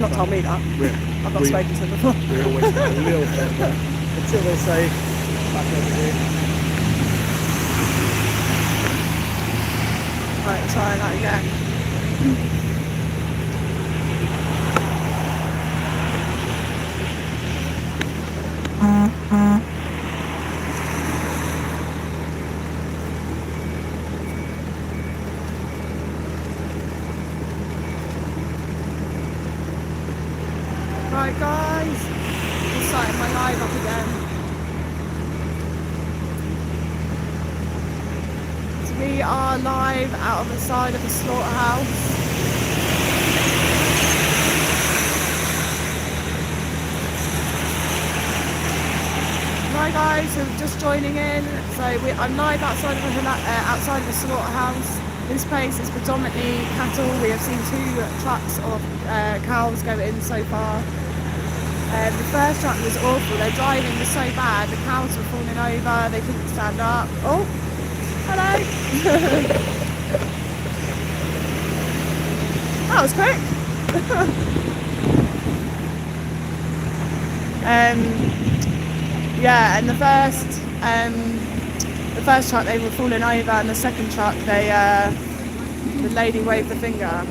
Not told me that. I've not spoken to them before. We always have a little bit, but until they say back over here. Right, try that again. Right guys, I'm starting my live up again. So we are live out of the side of the slaughterhouse. Hi guys, so just joining in. So I'm live outside of the slaughterhouse. This place is predominantly cattle. We have seen 2 trucks of cows go in so far. The first truck was awful. Their driving was so bad. The cows were falling over. They couldn't stand up. Oh, hello. That was quick. Yeah, and the first truck they were falling over, and the second truck the lady waved the finger.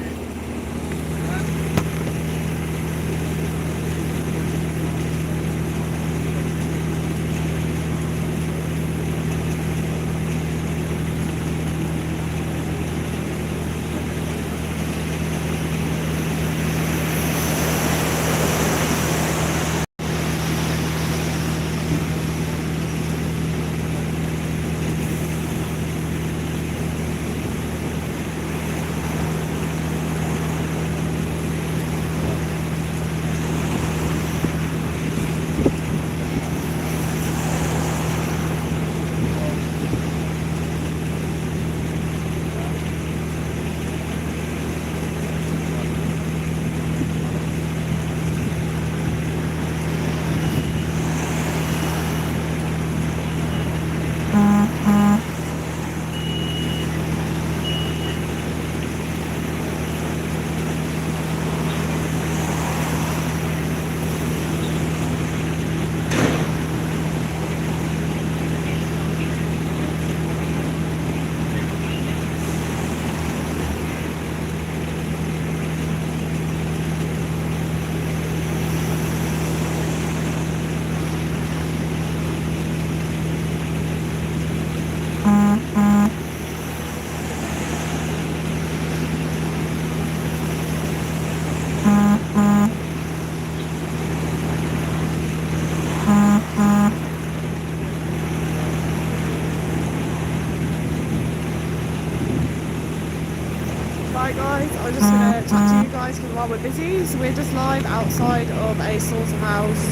Right guys, I'm just going to chat to you guys while we're busy. So we're just live outside of a slaughterhouse.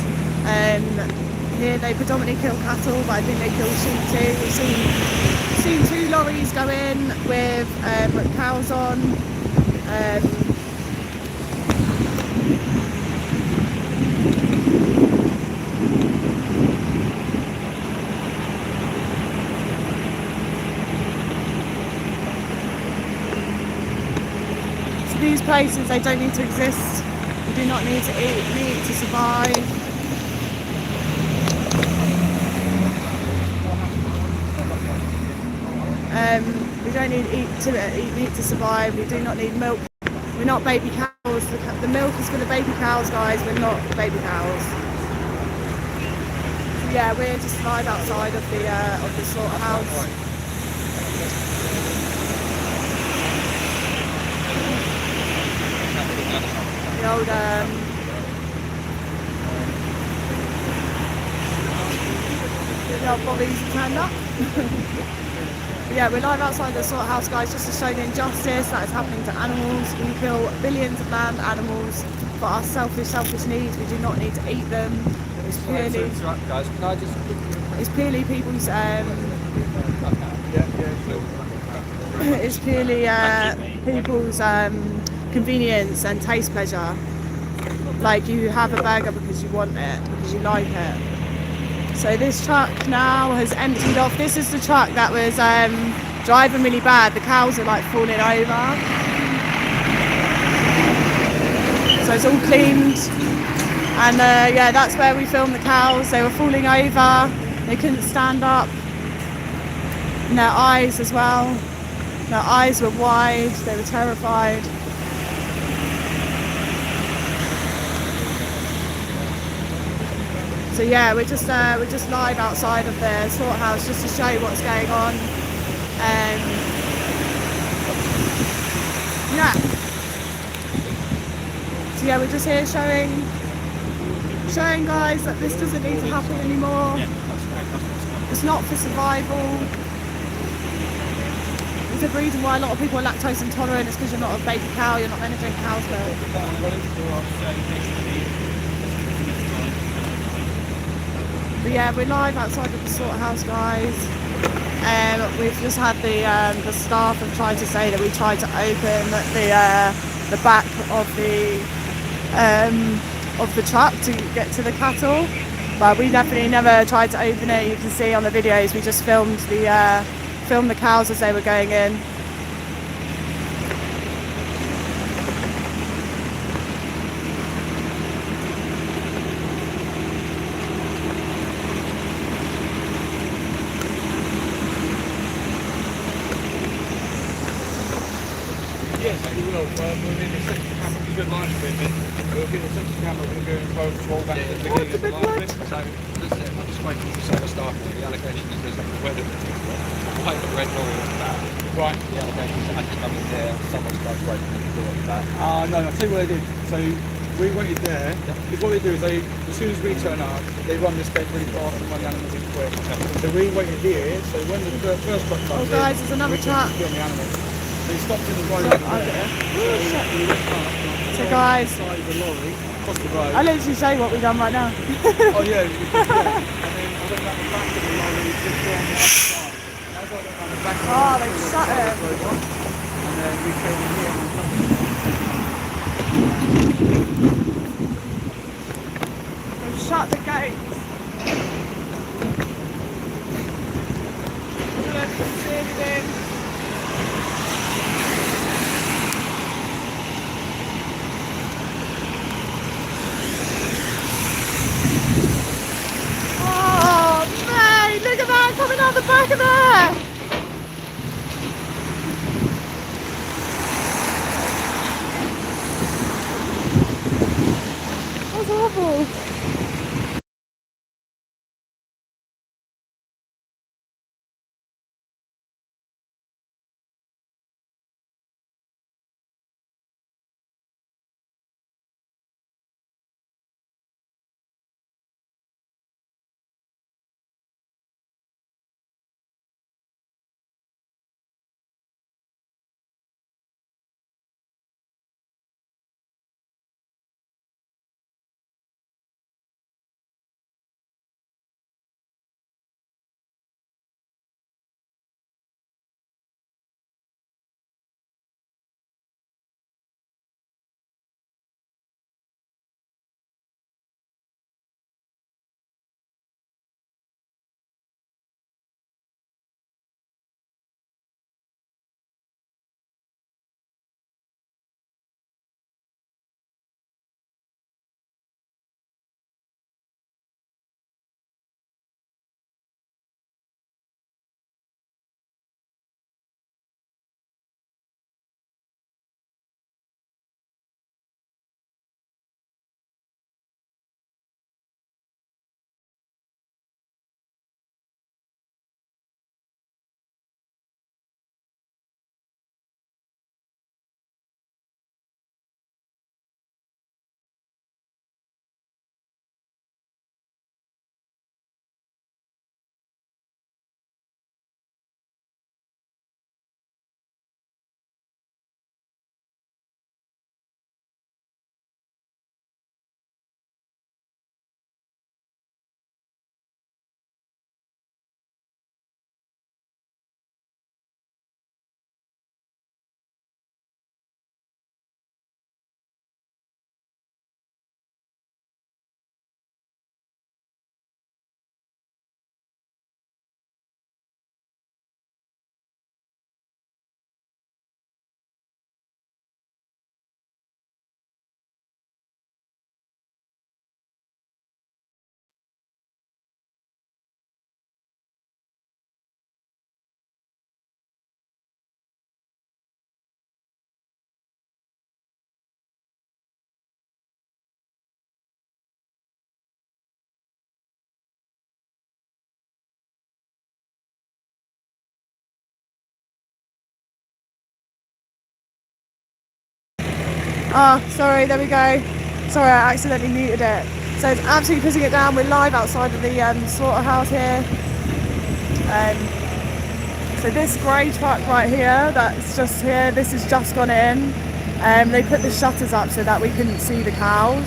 Here they predominantly kill cattle, but I think they kill sheep too. We've seen 2 lorries go in with cows on. These places, they don't need to exist. We do not need to eat meat to survive. We don't need eat meat to survive. We do not need milk. We're not baby cows. The milk is for the baby cows, guys. We're not baby cows. So yeah, we're just live outside of the slaughterhouse. The old bobbies turned up. Yeah, we're live outside the slaughterhouse, guys, just to show the injustice that is happening to animals. We kill billions of land animals for our selfish needs. We do not need to eat them. It's purely people's it's purely people's convenience and taste pleasure. Like, you have a burger because you want it, because you like it. So this truck now has emptied off. This is the truck that was driving really bad. The cows are like falling over. So it's all cleaned. And yeah, that's where we filmed the cows. They were falling over, they couldn't stand up. And their eyes as well. Their eyes were wide, they were terrified. So yeah, we're just live outside of the slaughterhouse just to show you what's going on. Yeah. So yeah, we're just here showing guys that this doesn't need to happen anymore. It's not for survival. There's a reason why a lot of people are lactose intolerant. It's because you're not a baby cow, you're not meant to drink cow's milk. But yeah, we're live outside of the slaughterhouse, guys. We've just had the staff have tried to say that we tried to open the back of the truck to get to the cattle, but we definitely never tried to open it. You can see on the videos we just filmed the cows as they were going in. Yes, we will. We'll need a second camera to do live streaming. We'll get a second camera to go and roll back to the beginning of the live stream. So, I'm just waiting for some staff for the allocation because of the weather. Quite the red lorry at that. Right. The allocation had to come in there. Someone started waiting at the door at that. No, I'll tell you what they did. So we waited there. Because what they do is as soon as we turn up, they run this gate really fast and run the animals in quick. So we waited here. So when the first truck comes Oh guys, there's another truck. on the animals. So he stopped in the road. So guys, Side of the lorry, across the road. I'll literally show you what we've done right now. Oh yeah, and then I went around the back of the lorry, just on the other side. As I went around the back of the Oh, lorry, they the shut cars it. drove on, and then we came in here and They've shut the gates. I don't know if you can see anything. Oh mate, look at that coming out the back of there! That's awful. Ah, sorry, there we go. Sorry, I accidentally muted it. So it's absolutely pissing it down. We're live outside of the slaughterhouse here. So this grey truck right here, that's just here, this has just gone in. They put the shutters up so that we couldn't see the cows.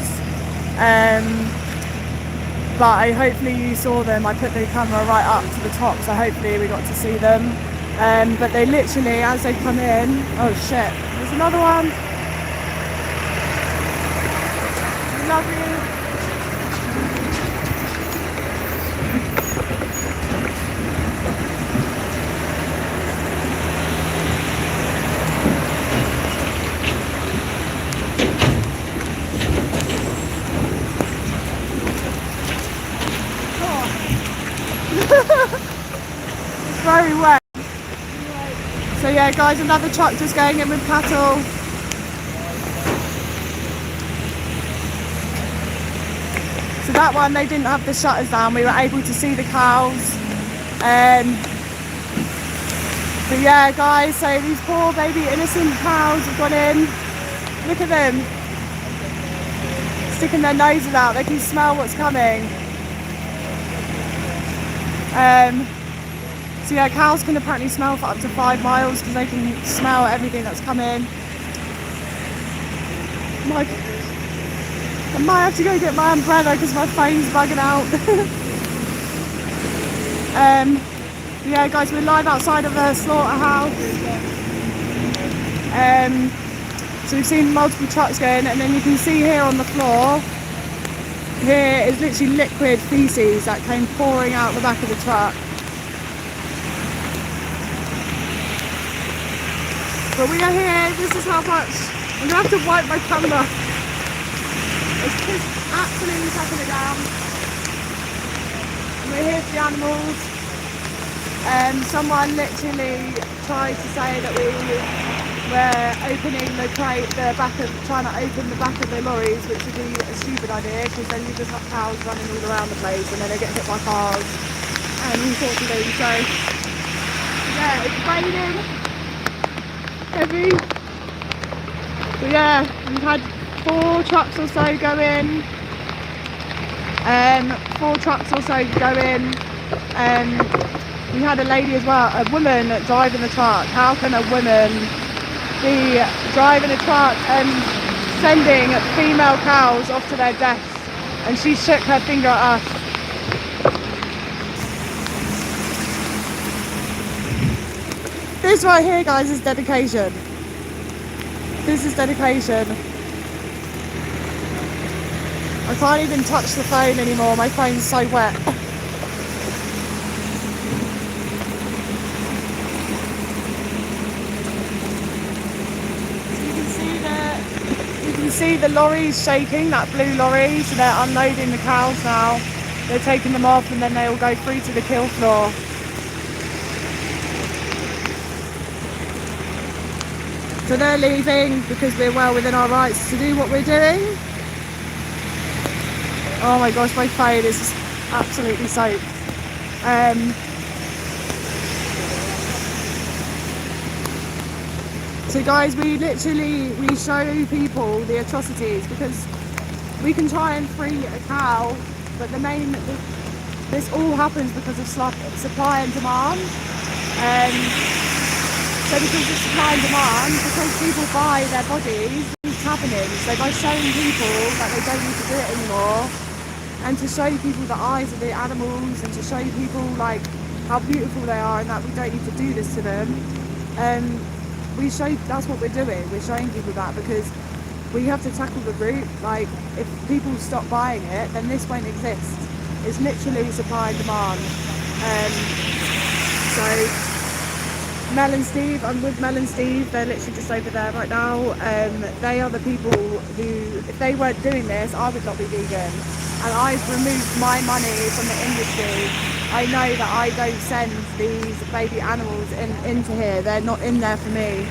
But hopefully you saw them. I put the camera right up to the top, so hopefully we got to see them. But they literally, as they come in, oh shit, there's another one. Love you. It's very wet. So yeah guys, another truck just going in with cattle. So that one, they didn't have the shutters down, we were able to see the cows. But yeah guys, so these poor baby innocent cows have gone in. Look at them, sticking their noses out, they can smell what's coming. So yeah, cows can apparently smell for up to 5 miles because they can smell everything that's coming. I might have to go get my umbrella because my phone's bugging out. Yeah guys, we're live outside of the slaughterhouse. So we've seen multiple trucks going, and then you can see here on the floor, here is literally liquid feces that came pouring out the back of the truck. But we are here, this is how much, I'm going to have to wipe my camera. It's just absolutely sucking it down. And we're here for the animals. Someone literally tried to say that we were opening the crate, trying to open the back of the lorries, which would be a stupid idea because then you just have cows running all around the place and then they get hit by cars and all sorts of things. So yeah, it's raining heavy. But yeah, we've had 4 trucks or so go in. 4 trucks or so go in. We had a lady as well, a woman driving the truck. How can a woman be driving a truck and sending female cows off to their deaths? And she shook her finger at us. This right here, guys, is dedication. This is dedication. I can't even touch the phone anymore, my phone's so wet. You can see the lorries shaking, that blue lorry, so they're unloading the cows now. They're taking them off and then they will go through to the kill floor. So they're leaving because we're well within our rights to do what we're doing. Oh my gosh, my phone is just absolutely soaked. So guys, we show people the atrocities because we can try and free a cow, but this all happens because of supply and demand. So because of supply and demand, because people buy their bodies, it's happening. So by showing people that they don't need to do it anymore, and to show people the eyes of the animals, and to show people like how beautiful they are and that we don't need to do this to them, that's what we're doing. We're showing people that because we have to tackle the root. Like, if people stop buying it, then this won't exist. It's literally supply and demand. So Mel and Steve, I'm with Mel and Steve, they're literally just over there right now. They are the people who, if they weren't doing this, I would not be vegan. And I've removed my money from the industry. I know that I don't send these baby animals into here. They're not in there for me.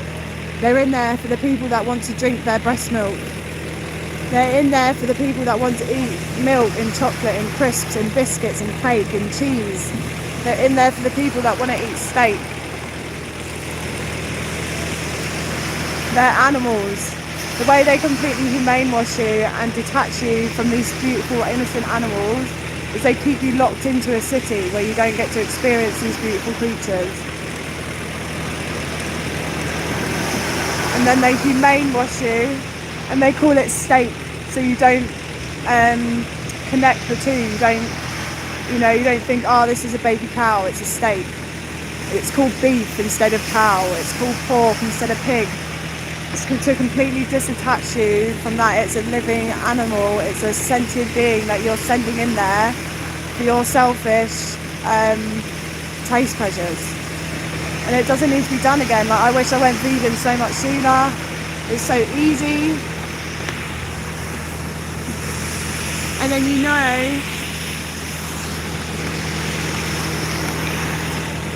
They're in there for the people that want to drink their breast milk. They're in there for the people that want to eat milk and chocolate and crisps and biscuits and cake and cheese. They're in there for the people that want to eat steak. They're animals. The way they completely humane wash you and detach you from these beautiful, innocent animals is they keep you locked into a city where you don't get to experience these beautiful creatures. And then they humane wash you, and they call it steak, so you don't connect the two. You don't think, oh, this is a baby cow, it's a steak. It's called beef instead of cow. It's called pork instead of pig. It's to completely disattach you from that. It's a living animal. It's a sentient being that you're sending in there for your selfish taste pleasures. And it doesn't need to be done again. Like, I wish I went vegan so much sooner. It's so easy. And then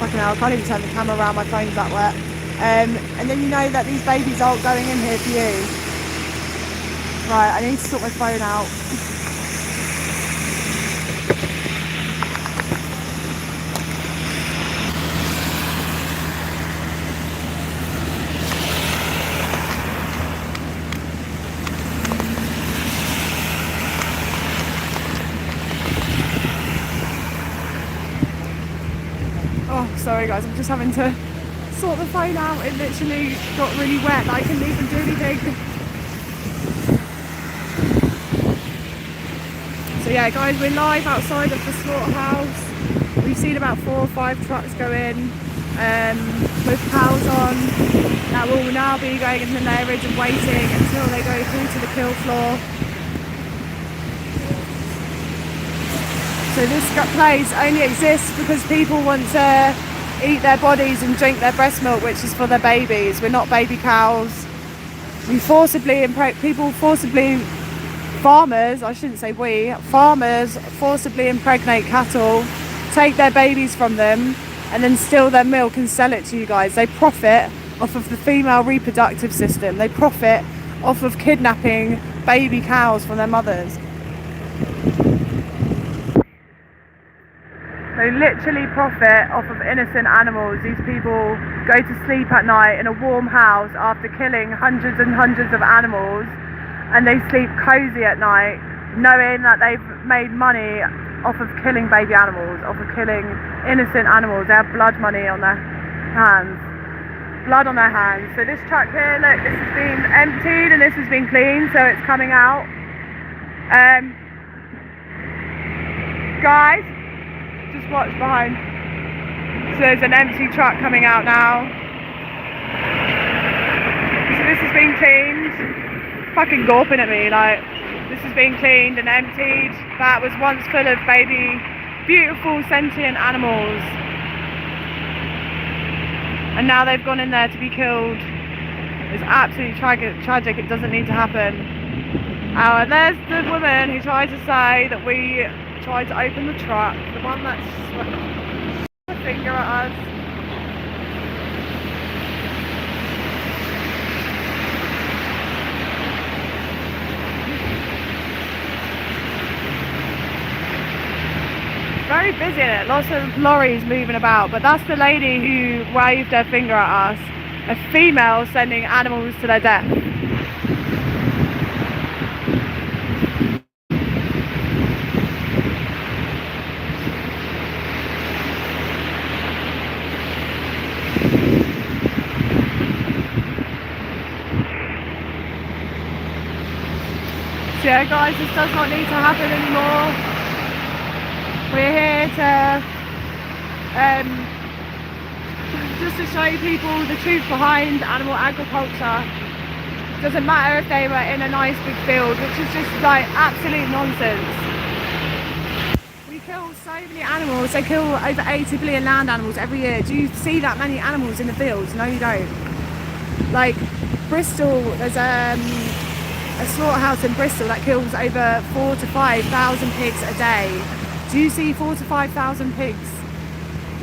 fucking hell, I can't even turn the camera around, my phone's that wet. And then you know that these babies aren't going in here for you. Right, I need to sort my phone out. Oh, sorry guys, I'm just having to sort the phone out. It literally got really wet. I couldn't even do anything. So yeah guys, we're live outside of the slaughterhouse. We've seen about 4 or 5 trucks go in with cows on that will now be going into the lairage and waiting until they go through to the kill floor. So this place only exists because people want to eat their bodies and drink their breast milk, which is for their babies. We're not baby cows. Farmers, farmers forcibly impregnate cattle, take their babies from them, and then steal their milk and sell it to you guys. They profit off of the female reproductive system. They profit off of kidnapping baby cows from their mothers. They literally profit off of innocent animals. These people go to sleep at night in a warm house after killing hundreds and hundreds of animals, and they sleep cozy at night knowing that they've made money off of killing baby animals, off of killing innocent animals. They have blood money on their hands. Blood on their hands. So this truck here, look, this has been emptied and this has been cleaned, so it's coming out. Guys, just watch behind. So there's an empty truck coming out now. So this has been cleaned. Fucking gawping at me, like, this has been cleaned and emptied. That was once full of baby, beautiful sentient animals. And now they've gone in there to be killed. It's absolutely tragic. It doesn't need to happen. And there's the woman who tried to say that we tried to open the truck, the one that's a finger at us. Very busy in it, lots of lorries moving about, but that's the lady who waved her finger at us, a female sending animals to their death. So yeah guys, this does not need to happen anymore. We're here to just to show people the truth behind animal agriculture. It doesn't matter if they were in a nice big field, which is just like absolute nonsense. We kill so many animals. They kill over 80 billion land animals every year. Do you see that many animals in the fields? No, you don't. Like Bristol, there's a slaughterhouse in Bristol that kills over 4,000 to 5,000 pigs a day. Do you see 4,000 to 5,000 pigs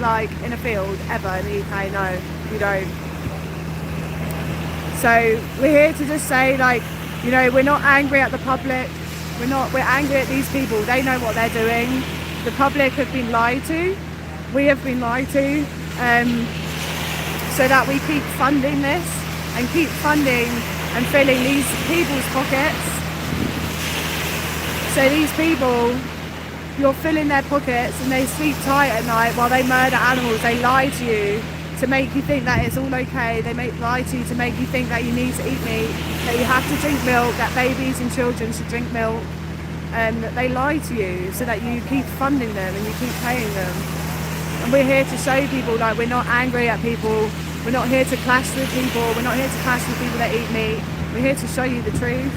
like in a field ever in the UK? No, you don't. So we're here to just say, like, you know, we're not angry at the public. We're angry at these people. They know what they're doing. The public have been lied to. We have been lied to, so that we keep funding this and keep funding and filling these people's pockets. So these people, you're filling their pockets and they sleep tight at night while they murder animals. They lie to you to make you think that it's all okay. They lie to you to make you think that you need to eat meat, that you have to drink milk, that babies and children should drink milk. They lie to you so that you keep funding them and you keep paying them. And we're here to show people like we're not angry at people. We're not here to clash with people. We're not here to clash with people that eat meat. We're here to show you the truth.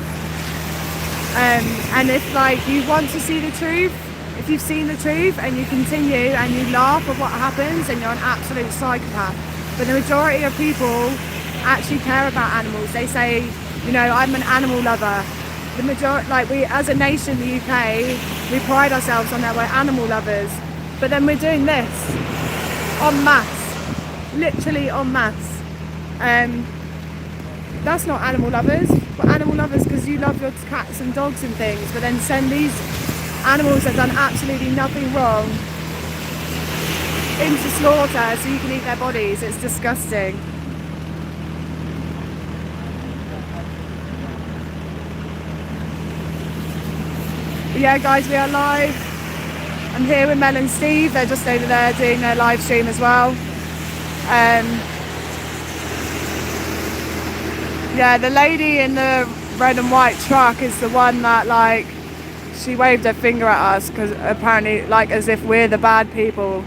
And if like you want to see the truth, if you've seen the truth and you continue and you laugh at what happens, then you're an absolute psychopath. But the majority of people actually care about animals. They say, you know, I'm an animal lover. The majority, like we as a nation, the UK, we pride ourselves on that we're animal lovers. But then we're doing this en masse, literally en masse. That's not animal lovers. We're animal lovers because you love your cats and dogs and things, but then send these animals that have done absolutely nothing wrong into slaughter so you can eat their bodies. It's disgusting. But yeah guys, we are live. I'm here with Mel and Steve. They're just over there doing their live stream as well. Yeah, the lady in the red and white truck is the one that like she waved her finger at us because apparently like as if we're the bad people,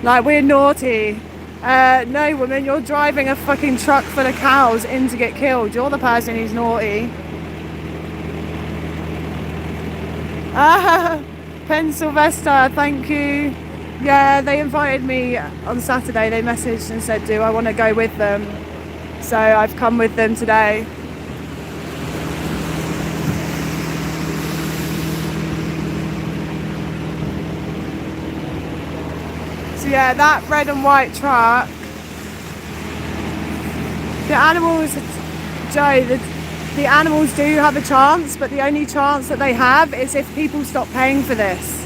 like we're naughty. No woman, you're driving a fucking truck full of cows in to get killed. You're the person who's naughty. Penn Sylvester, thank you. Yeah, they invited me on Saturday. They messaged and said, do I want to go with them? So I've come with them today. So yeah, that red and white truck. The animals, Joe, the animals do have a chance, but the only chance that they have is if people stop paying for this.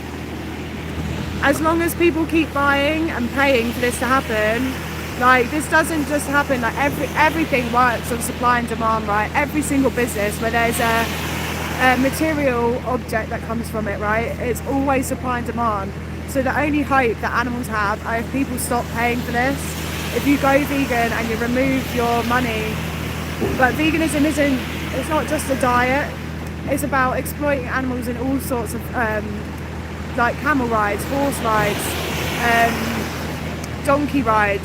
As long as people keep buying and paying for this to happen, like this doesn't just happen, like everything works on supply and demand, right? Every single business where there's a material object that comes from it, right? It's always supply and demand. So the only hope that animals have are if people stop paying for this. If you go vegan and you remove your money, but veganism it's not just a diet, it's about exploiting animals in all sorts of, like camel rides, horse rides, donkey rides,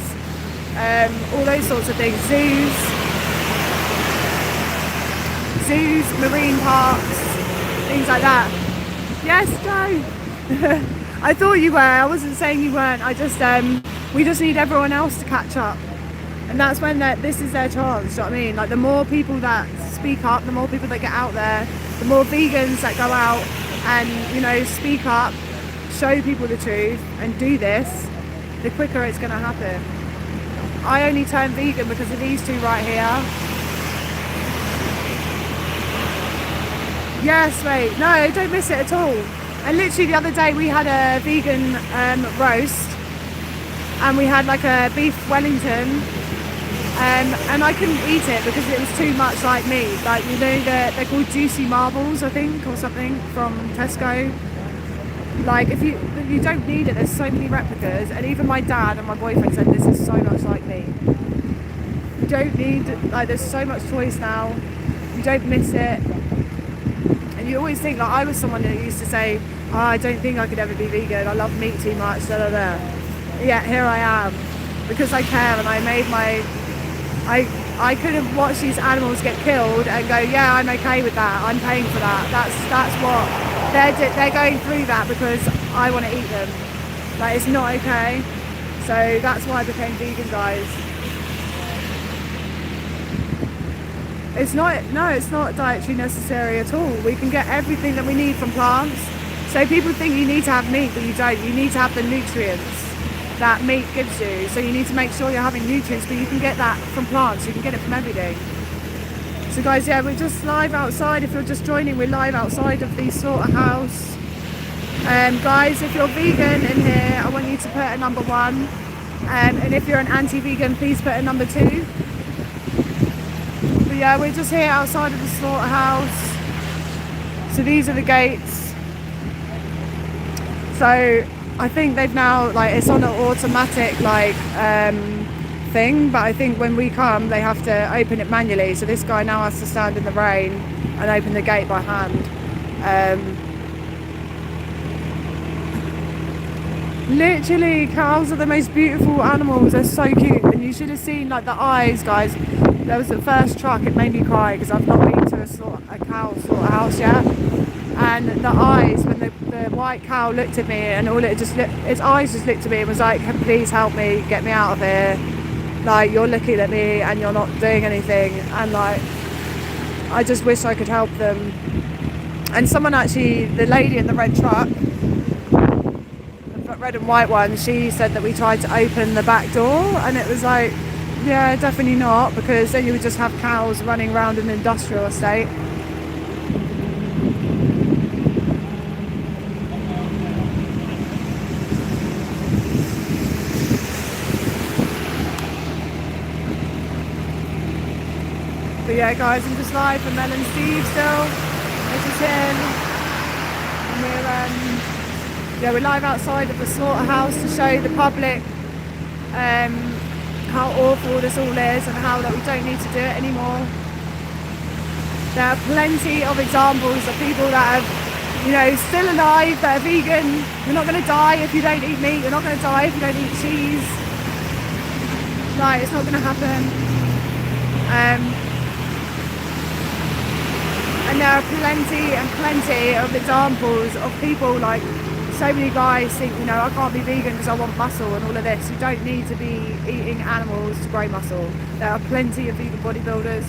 all those sorts of things, zoos, marine parks, things like that. Yes, Joe. I thought you were. I wasn't saying you weren't. I just we just need everyone else to catch up, and that's when this is their chance. Do you know what I mean? Like the more people that speak up, the more people that get out there, the more vegans that go out and you know speak up, show people the truth, and do this, the quicker it's going to happen. I only turned vegan because of these two right here. Yes, mate. No, don't miss it at all. And literally the other day we had a vegan roast, and we had like a beef Wellington, and I couldn't eat it because it was too much like meat. Like, you know, they're called juicy marbles, I think, or something from Tesco. Like, if you don't need it, there's so many replicas, and even my dad and my boyfriend said this is so much like meat. You don't need, like, there's so much choice now. You don't miss it. You always think, like I was someone that used to say, oh, I don't think I could ever be vegan, I love meat too much, da da da. Yeah, here I am, because I care, and I made my, I couldn't watch these animals get killed and go, yeah, I'm okay with that, I'm paying for that. That's what, they're going through that because I want to eat them. Like, it's not okay. So that's why I became vegan, guys. It's not dietary necessary at all. We can get everything that we need from plants. So people think you need to have meat, but you don't. You need to have the nutrients that meat gives you. So you need to make sure you're having nutrients, but you can get that from plants. You can get it from everything. So guys, yeah, we're just live outside. If you're just joining, we're live outside of the slaughterhouse. Guys, if you're vegan in here, I want you to put a number 1. And if you're an anti-vegan, please put a number 2. But yeah, we're just here outside of the slaughterhouse. So these are the gates. So I think they've now, like, it's on an automatic like thing, but I think when we come they have to open it manually. So this guy now has to stand in the rain and open the gate by hand. Literally, cows are the most beautiful animals. They're so cute, and you should have seen like the eyes, guys. There was the first truck, it made me cry because I've not been to a cow slaughterhouse yet, and the eyes when the white cow looked at me, and all it just its eyes just looked at me and was like, please help me, get me out of here, like, you're looking at me and you're not doing anything. And like, I just wish I could help them. And someone actually, the lady in the red truck, red and white one, she said that we tried to open the back door, and it was like, yeah, definitely not, because then you would just have cows running around an industrial estate. But yeah, guys, I'm just live for Mel and Steve still. This is him. And we're live outside of the slaughterhouse to show the public how awful this all is, and how that we don't need to do it anymore. There are plenty of examples of people that have, you know, still alive, that are vegan. You're not going to die if you don't eat meat. You're not going to die if you don't eat cheese. Like, it's not going to happen. And there are plenty and plenty of examples of people, like, so many guys think, you know, I can't be vegan because I want muscle and all of this. You don't need to be eating animals to grow muscle. There are plenty of vegan bodybuilders.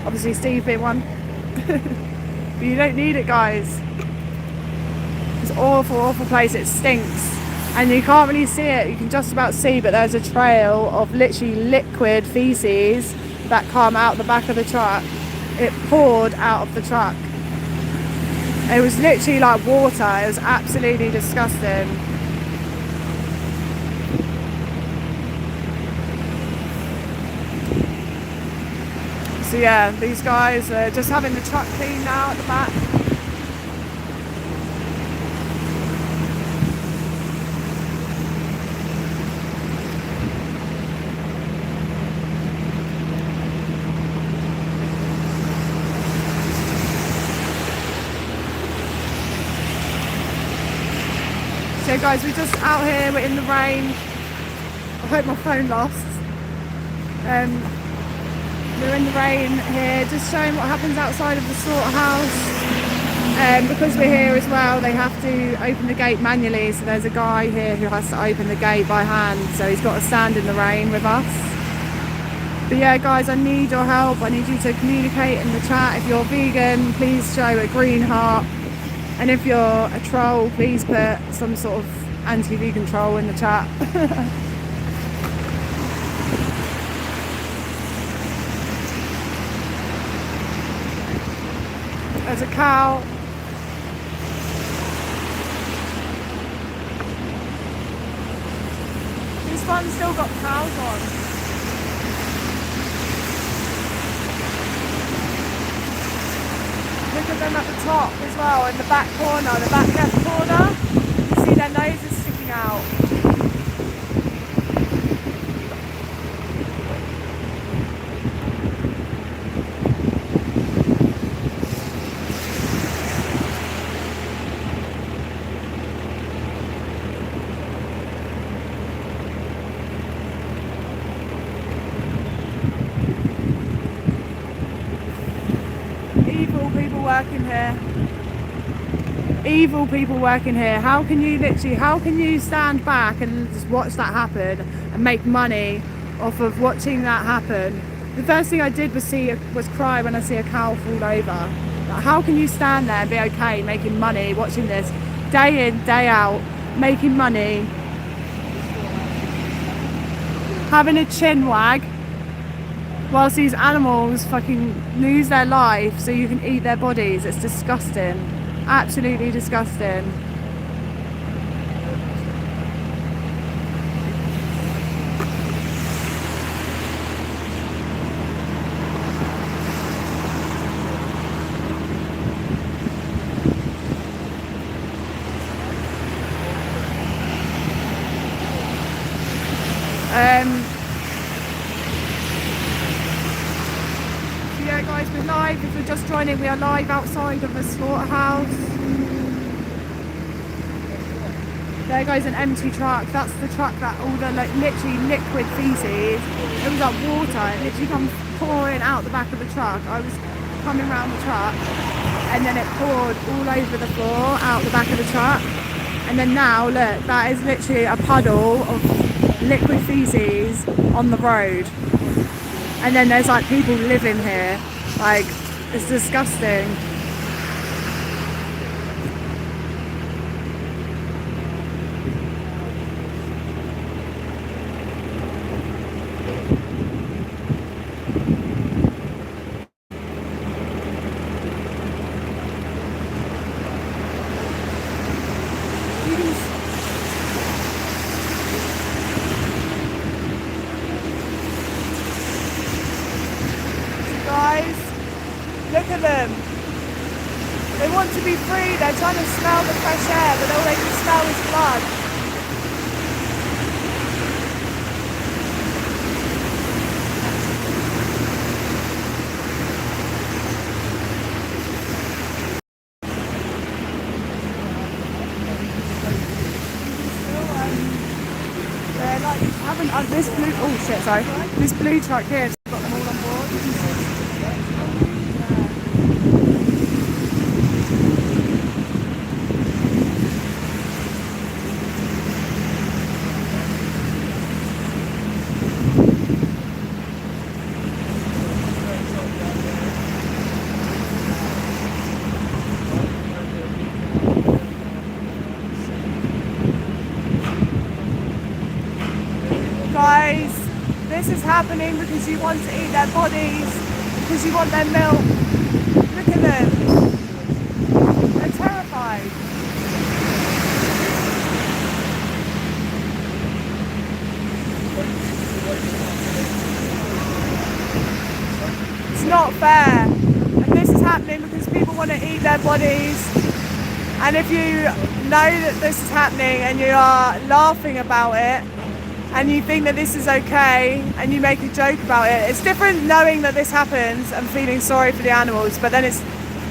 Obviously Steve being one. But you don't need it, guys. It's an awful, awful place. It stinks. And you can't really see it. You can just about see, but there's a trail of literally liquid feces that come out the back of the truck. It poured out of the truck. It was literally like water. It was absolutely disgusting. So yeah, these guys are just having the truck cleaned now at the back. So guys, we're just out here, we're in the rain. I hope my phone lasts. We're in the rain here, just showing what happens outside of the slaughterhouse. Because we're here as well, they have to open the gate manually, so there's a guy here who has to open the gate by hand, so he's got to stand in the rain with us. But yeah, guys, I need your help. I need you to communicate in the chat. If you're vegan, please show a green heart. And if you're a troll, please put some sort of anti-vegan troll in the chat. There's a cow. This one's still got cows on. Look at them at the top as well, in the back corner, the back left corner. You see their noses sticking out. Evil people working here. Evil people working here. How can you stand back and just watch that happen and make money off of watching that happen? The first thing I did was cry when I see a cow fall over. Like, how can you stand there and be okay making money watching this day in, day out, making money, having a chin wag, whilst these animals fucking lose their life so you can eat their bodies? It's disgusting. Absolutely disgusting. So yeah guys, we're live. If you're just joining, we are live outside of a slaughterhouse. There goes an empty truck. That's the truck that all the literally liquid feces. It was like water. It literally comes pouring out the back of the truck. I was coming around the truck and then it poured all over the floor out the back of the truck. And then now look, that is literally a puddle of liquid feces on the road. And then there's like people living here. Like, it's disgusting. Guys, look at them. They want to be free. They're trying to smell the fresh air, but all they can smell is blood. They're like having this blue. Oh shit! Sorry. This blue truck here has got them all on board. Guys, this is happening because you want to eat their bodies, because you want their milk. Look at them. They're terrified. It's not fair. And this is happening because people want to eat their bodies. And if you know that this is happening and you are laughing about it, and you think that this is okay and you make a joke about it, it's different knowing that this happens and feeling sorry for the animals, but then it's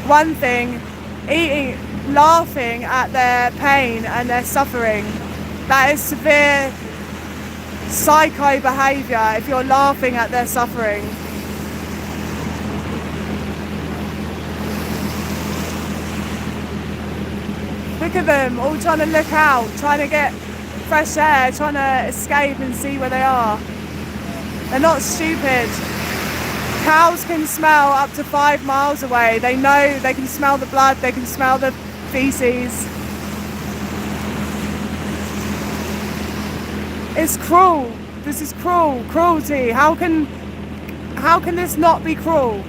one thing laughing at their pain and their suffering. That is severe psycho behaviour if you're laughing at their suffering. Look at them all trying to look out, trying to get fresh air, trying to escape and see where they are. They're not stupid. Cows can smell up to 5 miles away. They know, they can smell the blood, they can smell the feces. It's cruel. This is cruel. Cruelty. How can this not be cruel?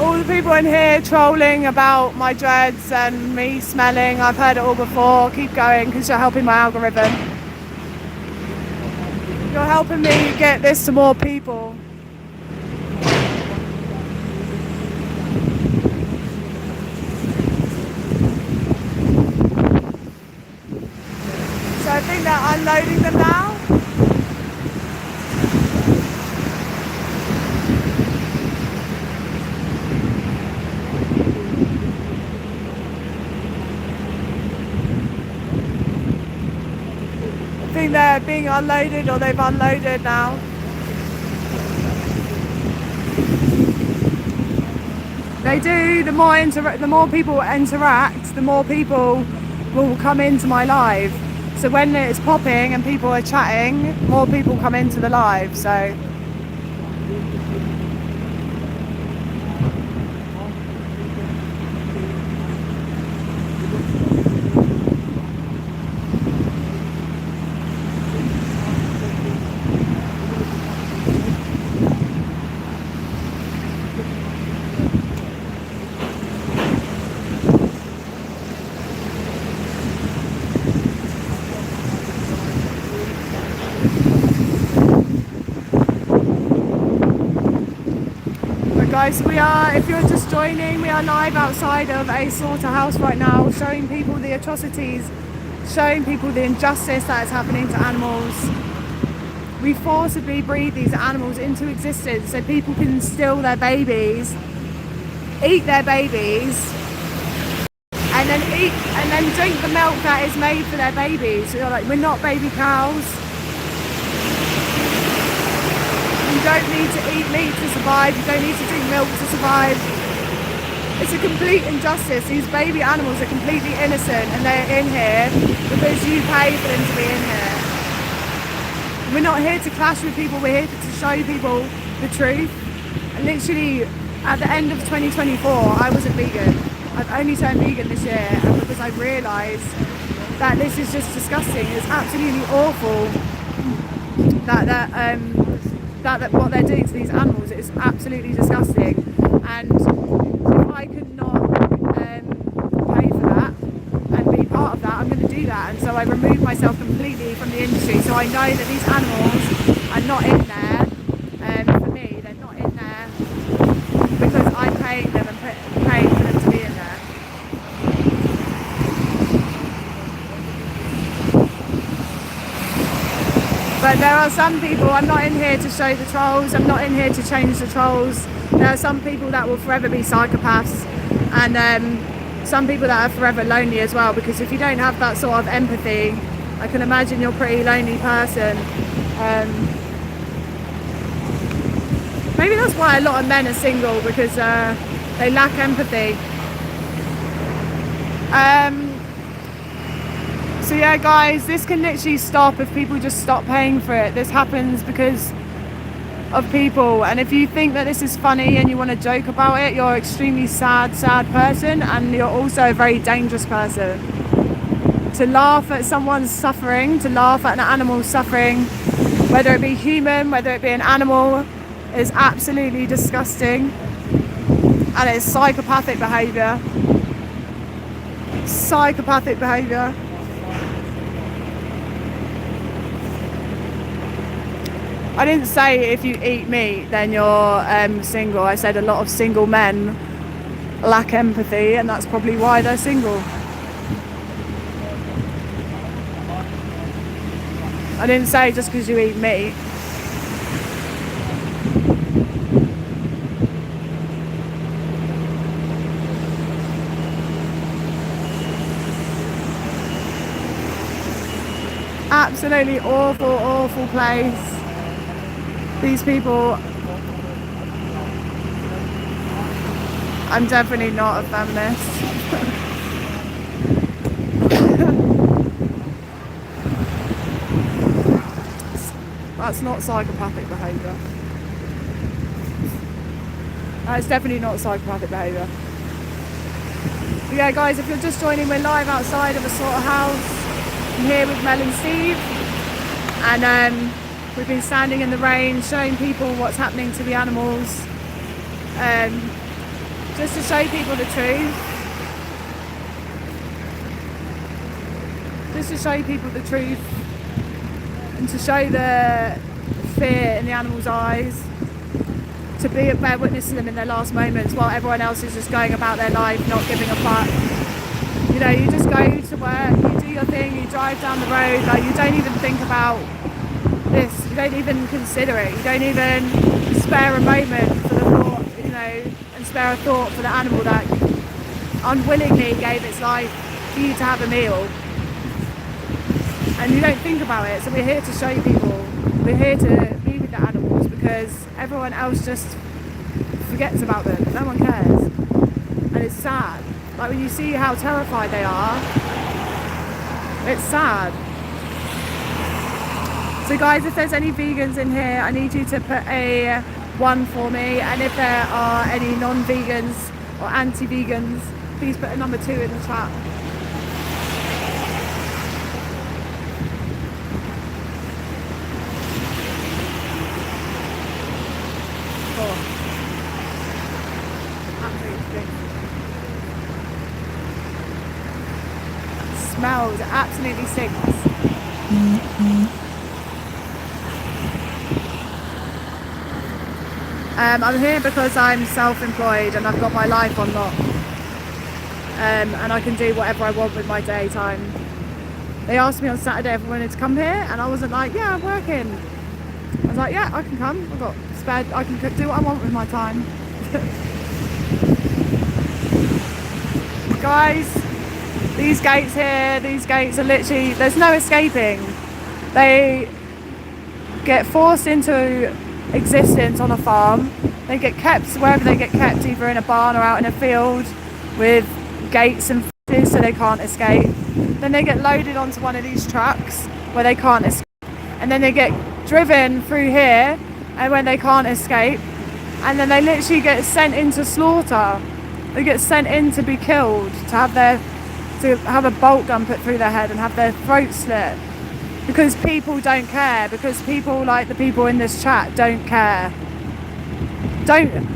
All the people in here trolling about my dreads and me smelling, I've heard it all before. Keep going because you're helping my algorithm. You're helping me get this to more people. So I think they're unloading them now. I think they're being unloaded, or they've unloaded now. They do. The more people interact, the more people will come into my live. So when it's popping and people are chatting, more people come into the live. So guys, if you're just joining, we are live outside of a slaughterhouse right now, showing people the atrocities, showing people the injustice that is happening to animals. We forcibly breed these animals into existence so people can steal their babies, eat their babies, and then drink the milk that is made for their babies. So we're not baby cows. You don't need to eat meat to survive, you don't need to drink milk to survive. It's a complete injustice. These baby animals are completely innocent and they're in here because you pay for them to be in here. We're not here to clash with people, we're here to show people the truth. And literally at the end of 2024 I wasn't vegan. I've only turned vegan this year, and because I realised that this is just disgusting. It's absolutely awful that what they're doing to these animals is absolutely disgusting, and if I could not pay for that and be part of that, I'm going to do that. And so I removed myself completely from the industry, so I know that these animals are not in there for me. They're not in there because I'm paying them and paying for them to be in there. But there are some people, I'm not in here to show the trolls, I'm not in here to change the trolls. There are some people that will forever be psychopaths, and some people that are forever lonely as well, because if you don't have that sort of empathy, I can imagine you're a pretty lonely person. Maybe that's why a lot of men are single, because they lack empathy. So yeah guys, this can literally stop if people just stop paying for it. This happens because of people, and if you think that this is funny and you want to joke about it, you're an extremely sad person, and you're also a very dangerous person. To laugh at someone's suffering, to laugh at an animal's suffering, whether it be human, whether it be an animal, is absolutely disgusting, and it's psychopathic behaviour. Psychopathic behaviour. I didn't say if you eat meat then you're single. I said a lot of single men lack empathy, and that's probably why they're single. I didn't say just because you eat meat. Absolutely awful place. These people, I'm definitely not a feminist. That's not psychopathic behaviour. That's definitely not psychopathic behaviour. But yeah guys, if you're just joining, we're live outside of a slaughterhouse. I'm here with Mel and Steve, and we've been standing in the rain showing people what's happening to the animals, just to show people the truth. Just to show people the truth and to show the fear in the animals' eyes, to be a bear witness to them in their last moments while everyone else is just going about their life not giving a fuck. You know, you just go to work, you do your thing, you drive down the road, like you don't even think about this, you don't even consider it, you don't even spare a moment for the thought, you know, and spare a thought for the animal that unwillingly gave its life for you to have a meal, and you don't think about it. So we're here to show people, we're here to be with the animals, because everyone else just forgets about them, no one cares, and it's sad. Like when you see how terrified they are, It's sad. So guys, if there's any vegans in here, I need you to put a 1 for me, and if there are any non-vegans or anti-vegans, please put a number 2 in the chat. Oh. Absolutely stinks. Smells, absolutely stinks. I'm here because I'm self-employed and I've got my life on lock, and I can do whatever I want with my daytime. They asked me on Saturday if I wanted to come here, and I wasn't like, yeah, I'm working. I was like, yeah, I can come. I've got spare, I can do what I want with my time. Guys, these gates here, these gates are literally, there's no escaping. They get forced into existence on a farm. They get kept wherever they get kept, either in a barn or out in a field with gates and fences so they can't escape. Then they get loaded onto one of these trucks where they can't escape, and then they get driven through here and when they can't escape, and then they literally get sent into slaughter. They get sent in to be killed, to have a bolt gun put through their head and have their throat slit. Because people don't care, because people like the people in this chat don't care.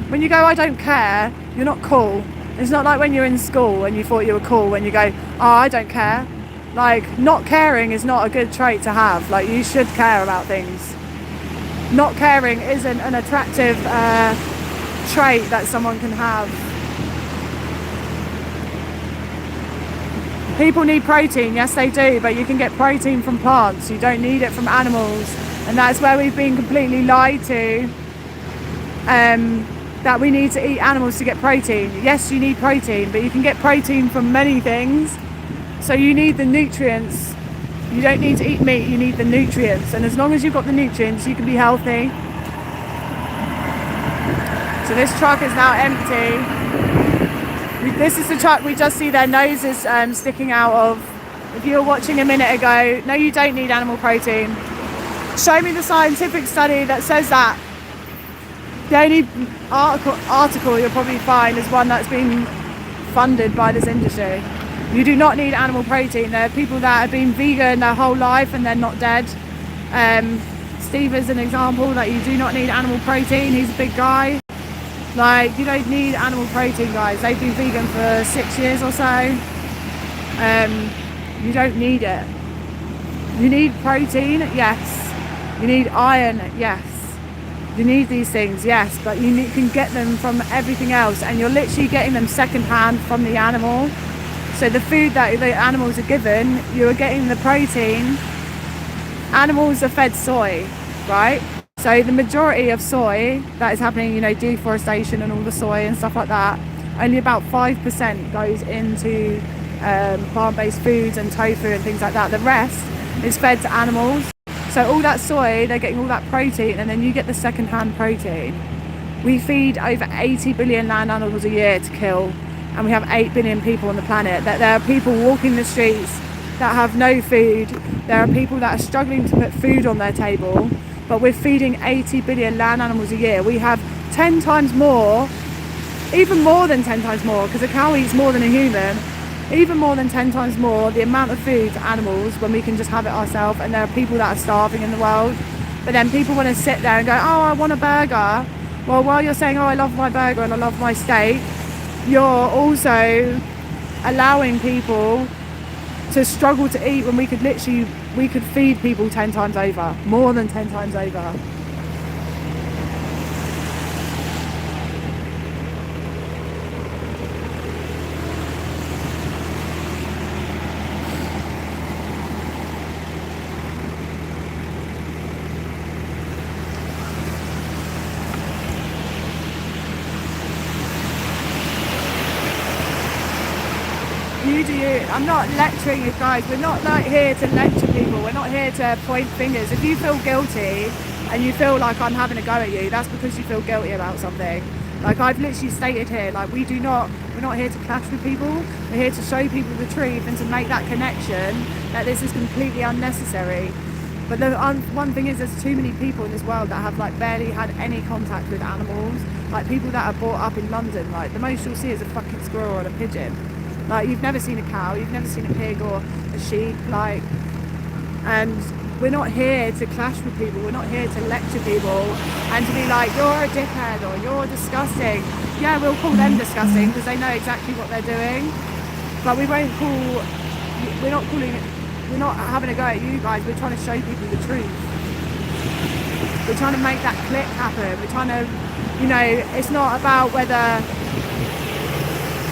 When you go, I don't care, you're not cool. It's not like when you're in school and you thought you were cool when you go, oh, I don't care. Like, not caring is not a good trait to have. Like, you should care about things. Not caring isn't an attractive trait that someone can have. People need protein, yes they do, but you can get protein from plants. You don't need it from animals, and that's where we've been completely lied to. That we need to eat animals to get protein. Yes, you need protein, but you can get protein from many things. So you need the nutrients. You don't need to eat meat, you need the nutrients. And as long as you've got the nutrients, you can be healthy. So this truck is now empty. This is the truck we just see their noses sticking out of. If you were watching a minute ago, no, you don't need animal protein. Show me the scientific study that says that. The only article you'll probably find is one that's been funded by this industry. You do not need animal protein. There are people that have been vegan their whole life and they're not dead. Steve is an example that you do not need animal protein. He's a big guy. Like, you don't need animal protein, guys. They've been vegan for 6 years or so. You don't need it. You need protein, yes. You need iron, yes. You need these things, yes, but you can get them from everything else, and you're literally getting them secondhand from the animal. So the food that the animals are given, you're getting the protein. Animals are fed soy, right? So the majority of soy that is happening, you know, deforestation and all the soy and stuff like that, only about 5% goes into plant-based foods and tofu and things like that. The rest is fed to animals. So all that soy, they're getting all that protein, and then you get the second-hand protein. We feed over 80 billion land animals a year to kill, and we have 8 billion people on the planet. That there are people walking the streets that have no food. There are people that are struggling to put food on their table. But we're feeding 80 billion land animals a year. We have 10 times more, even more than 10 times more, because a cow eats more than a human, even more than 10 times more the amount of food to animals when we can just have it ourselves. And there are people that are starving in the world. But then people want to sit there and go, oh, I want a burger. Well, while you're saying, oh, I love my burger and I love my steak, you're also allowing people to struggle to eat when we could feed people 10 times over, more than 10 times over. You do you. I'm not lecturing you guys. We're not like here to lecture people. We're not here to point fingers. If you feel guilty and you feel like I'm having a go at you, that's because you feel guilty about something. Like I've literally stated here, like we're not here to clash with people. We're here to show people the truth and to make that connection that this is completely unnecessary. But the one thing is, there's too many people in this world that have like barely had any contact with animals. Like people that are brought up in London, like the most you'll see is a fucking squirrel or a pigeon. Like you've never seen a cow, you've never seen a pig or a sheep, like, and we're not here to clash with people, we're not here to lecture people and to be like, you're a dickhead or you're disgusting. Yeah, we'll call them disgusting because they know exactly what they're doing, but we won't call, we're not calling it, we're not having a go at you guys, we're trying to show people the truth. We're trying to make that click happen, we're trying to, you know, it's not about whether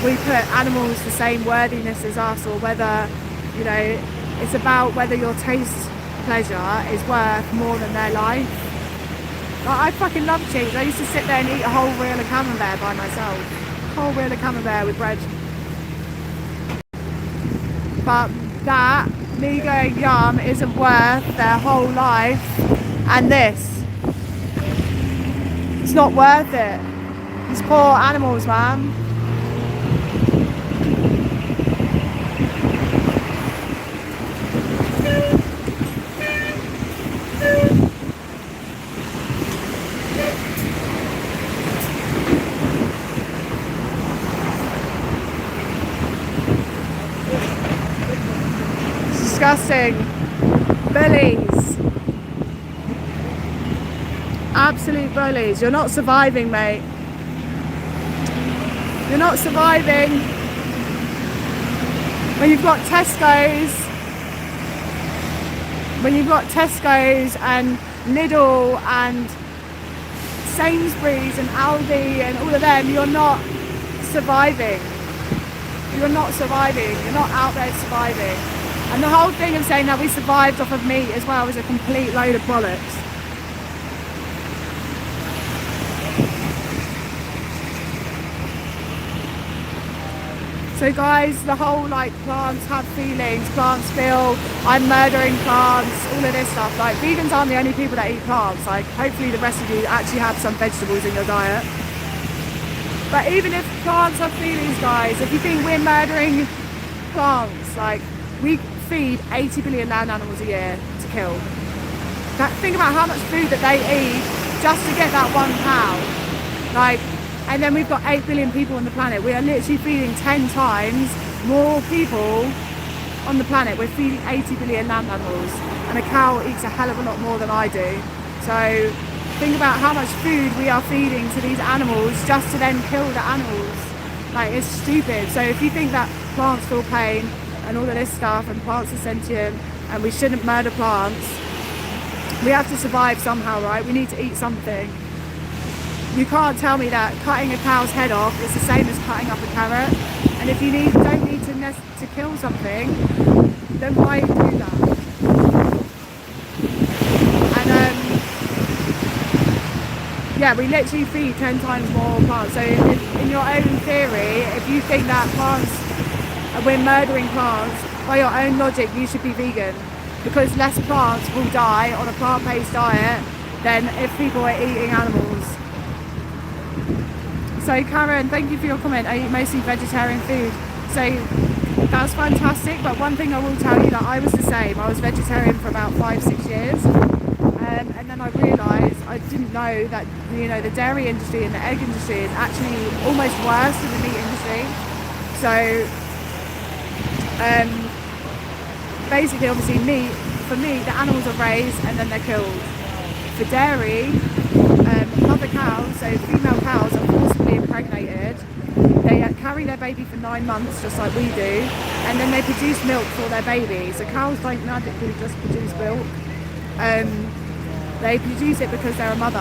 we put animals the same worthiness as us or whether, you know, it's about whether your taste pleasure is worth more than their life. Like, I fucking love cheese. I used to sit there and eat a whole reel of camembert by myself. A whole reel of camembert with bread. But that, me going yum, isn't worth their whole life. And this, it's not worth it. These poor animals, man. Disgusting. Bullies. Absolute bullies. You're not surviving, mate. You're not surviving. When you've got Tesco's and Lidl and Sainsbury's and Aldi and all of them, you're not surviving. You're not surviving. You're not out there surviving. And the whole thing of saying that we survived off of meat as well is a complete load of bollocks. So guys, the whole like plants have feelings, plants feel, I'm murdering plants, all of this stuff. Like vegans aren't the only people that eat plants. Like hopefully the rest of you actually have some vegetables in your diet. But even if plants have feelings, guys, if you think we're murdering plants, like we feed 80 billion land animals a year to kill. Think about how much food that they eat just to get that one cow. Like, and then we've got 8 billion people on the planet. We are literally feeding 10 times more people on the planet. We're feeding 80 billion land animals, and a cow eats a hell of a lot more than I do. So think about how much food we are feeding to these animals just to then kill the animals. Like, it's stupid. So if you think that plants feel pain and all of this stuff, and plants are sentient and we shouldn't murder plants, we have to survive somehow, right? We need to eat something. You can't tell me that cutting a cow's head off is the same as cutting up a carrot. And if you don't need to kill something, then why do that? And yeah, we literally feed 10 times more plants. So in your own theory, if you think that we're murdering plants, by your own logic, you should be vegan, because less plants will die on a plant-based diet than if people are eating animals. So Karen, thank you for your comment. I eat mostly vegetarian food. So that's fantastic, but one thing I will tell you, that I was the same. I was vegetarian for about 5-6 years, and then I realised I didn't know that, you know, the dairy industry and the egg industry is actually almost worse than the meat industry. So basically, obviously meat, for me, the animals are raised and then they're killed. For dairy, mother cows, so female cows, are forcibly impregnated. They carry their baby for 9 months, just like we do, and then they produce milk for their baby. So cows don't magically just produce milk. They produce it because they're a mother.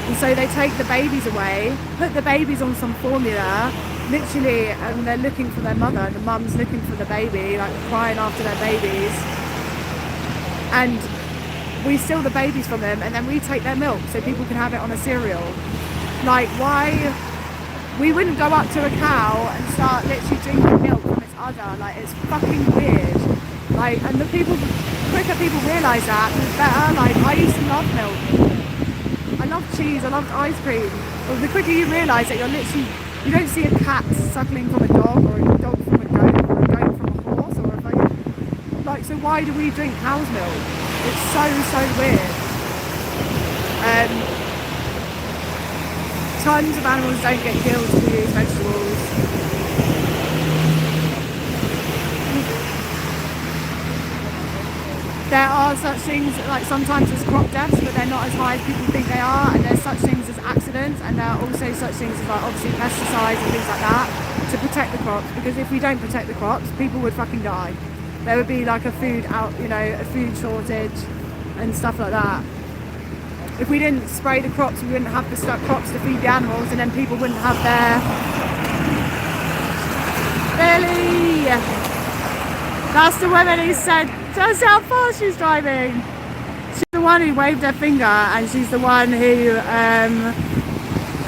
And so they take the babies away, put the babies on some formula, literally, and they're looking for their mother, and the mum's looking for the baby, like crying after their babies. And we steal the babies from them, and then we take their milk so people can have it on a cereal. Like, why? We wouldn't go up to a cow and start literally drinking milk from its udder. Like, it's fucking weird. Like, and the quicker people realise that, the better. Like, I used to love milk. I love cheese, I love ice cream. Well, the quicker you realise that you don't see a cat suckling from a dog, or a dog from a goat, or a goat from a horse, or a fucking, like, so why do we drink cow's milk? It's so weird. Tons of animals don't get killed to use vegetables. There are such things, like sometimes there's crop deaths, but they're not as high as people think they are, and there's such things as accidents, and there are also such things as, like, obviously pesticides and things like that to protect the crops, because if we don't protect the crops, people would fucking die. There would be like a food shortage and stuff like that. If we didn't spray the crops, we wouldn't have the crops to feed the animals, and then people wouldn't have their... Billy! That's the woman who said, just how fast she's driving. She's the one who waved her finger, and she's the one who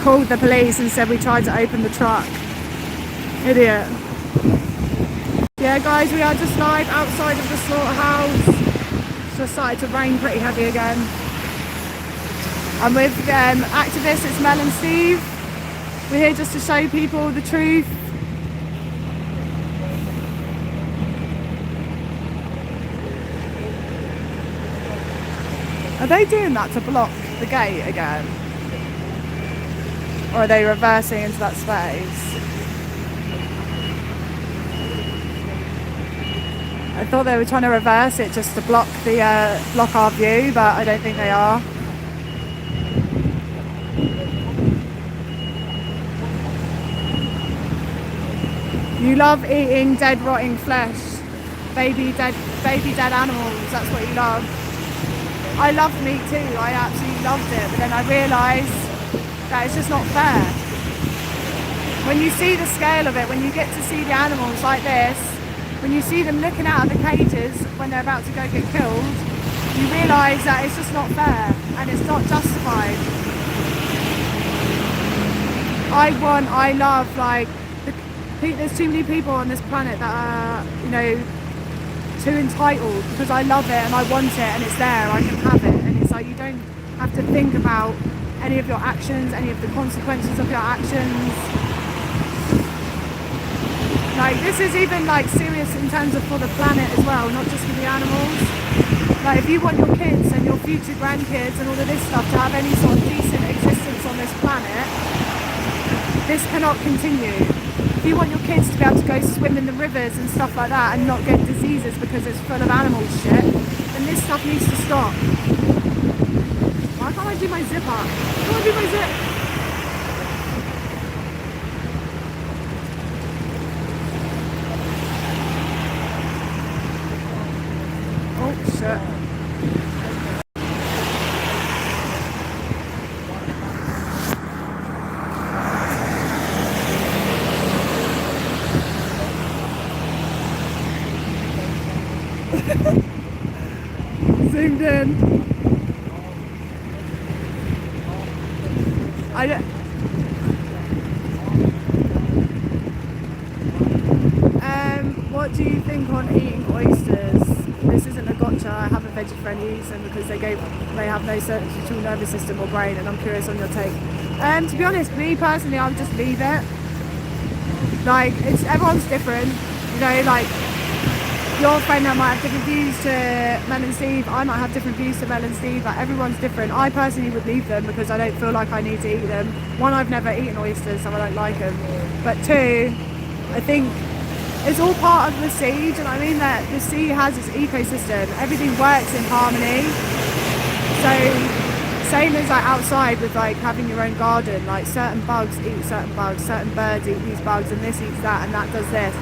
called the police and said we tried to open the truck. Idiot. Yeah guys, we are just live outside of the slaughterhouse. It's just started to rain pretty heavy again. I'm with activists, it's Mel and Steve. We're here just to show people the truth. Are they doing that to block the gate again? Or are they reversing into that space? I thought they were trying to reverse it just to block our view, but I don't think they are. You love eating dead, rotting flesh, baby dead animals. That's what you love. I loved meat too. I absolutely loved it, but then I realised that it's just not fair. When you see the scale of it, when you get to see the animals like this, when you see them looking out of the cages when they're about to go get killed, you realise that it's just not fair and it's not justified. I love, like, there's too many people on this planet that are, too entitled, because I love it and I want it and it's there, I can have it, and it's like you don't have to think about any of your actions, any of the consequences of your actions. Like, this is even, like, serious in terms of for the planet as well, not just for the animals. Like, if you want your kids and your future grandkids and all of this stuff to have any sort of decent existence on this planet, this cannot continue. If you want your kids to be able to go swim in the rivers and stuff like that and not get diseases because it's full of animal shit, then this stuff needs to stop. Why can't I do my zip up? I can't do my zip. Oh shit. Zoomed in. What do you think on eating oysters? This isn't a gotcha. I have a veggie friend who eats them because they have no central nervous system or brain, and I'm curious on your take. To be honest, me personally, I would just leave it. Like, everyone's different, like. Your friend might have different views to Mel and Steve. I might have different views to Mel and Steve. Like, everyone's different. I personally would leave them because I don't feel like I need to eat them. One, I've never eaten oysters, so I don't like them. But two, I think it's all part of the sea. And I mean that the sea has its ecosystem. Everything works in harmony. So same as like outside with like having your own garden. Like, certain bugs eat certain bugs, certain birds eat these bugs, and this eats that, and that does this.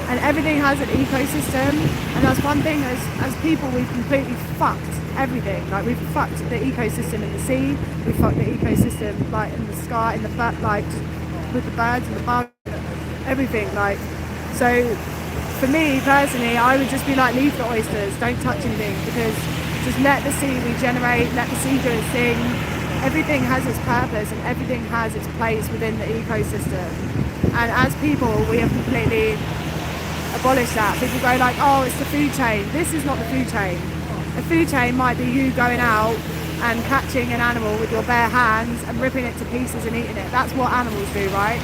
And everything has an ecosystem, and that's one thing as people, we've completely fucked everything. Like, we've fucked the ecosystem in the sea, we've fucked the ecosystem like in the sky, in the like with the birds and the bugs, everything. Like, so for me personally, I would just be like, leave the oysters, don't touch anything, because just let the sea regenerate, let the sea do its thing. Everything has its purpose and everything has its place within the ecosystem. And as people, we have completely abolish that. People go like, oh, it's the food chain. This is not the food chain. The food chain might be you going out and catching an animal with your bare hands and ripping it to pieces and eating it. That's what animals do, right?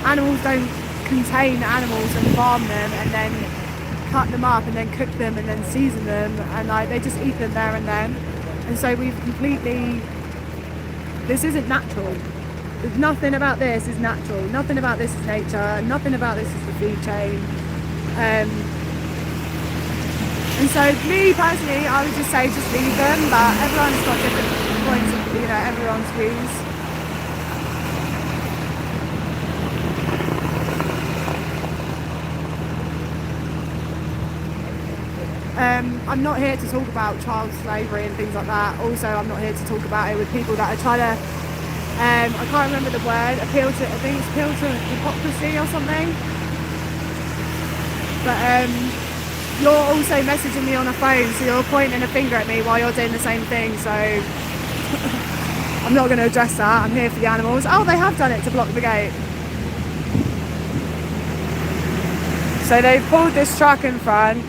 Animals don't contain animals and farm them and then cut them up and then cook them and then season them, and like they just eat them there and then. And so we've completely, this isn't natural. There's nothing about this is natural, nothing about this is nature, nothing about this is the food chain. And so me personally, I would just say just leave them, but everyone's got different points of, you know, everyone's views. I'm not here to talk about child slavery and things like that. Also, I'm not here to talk about it with people that are trying to, I can't remember the word, appeal to hypocrisy or something. But you're also messaging me on a phone, so you're pointing a finger at me while you're doing the same thing, so I'm not going to address that. I'm here for the animals. Oh, they have done it to block the gate. So they've pulled this truck in front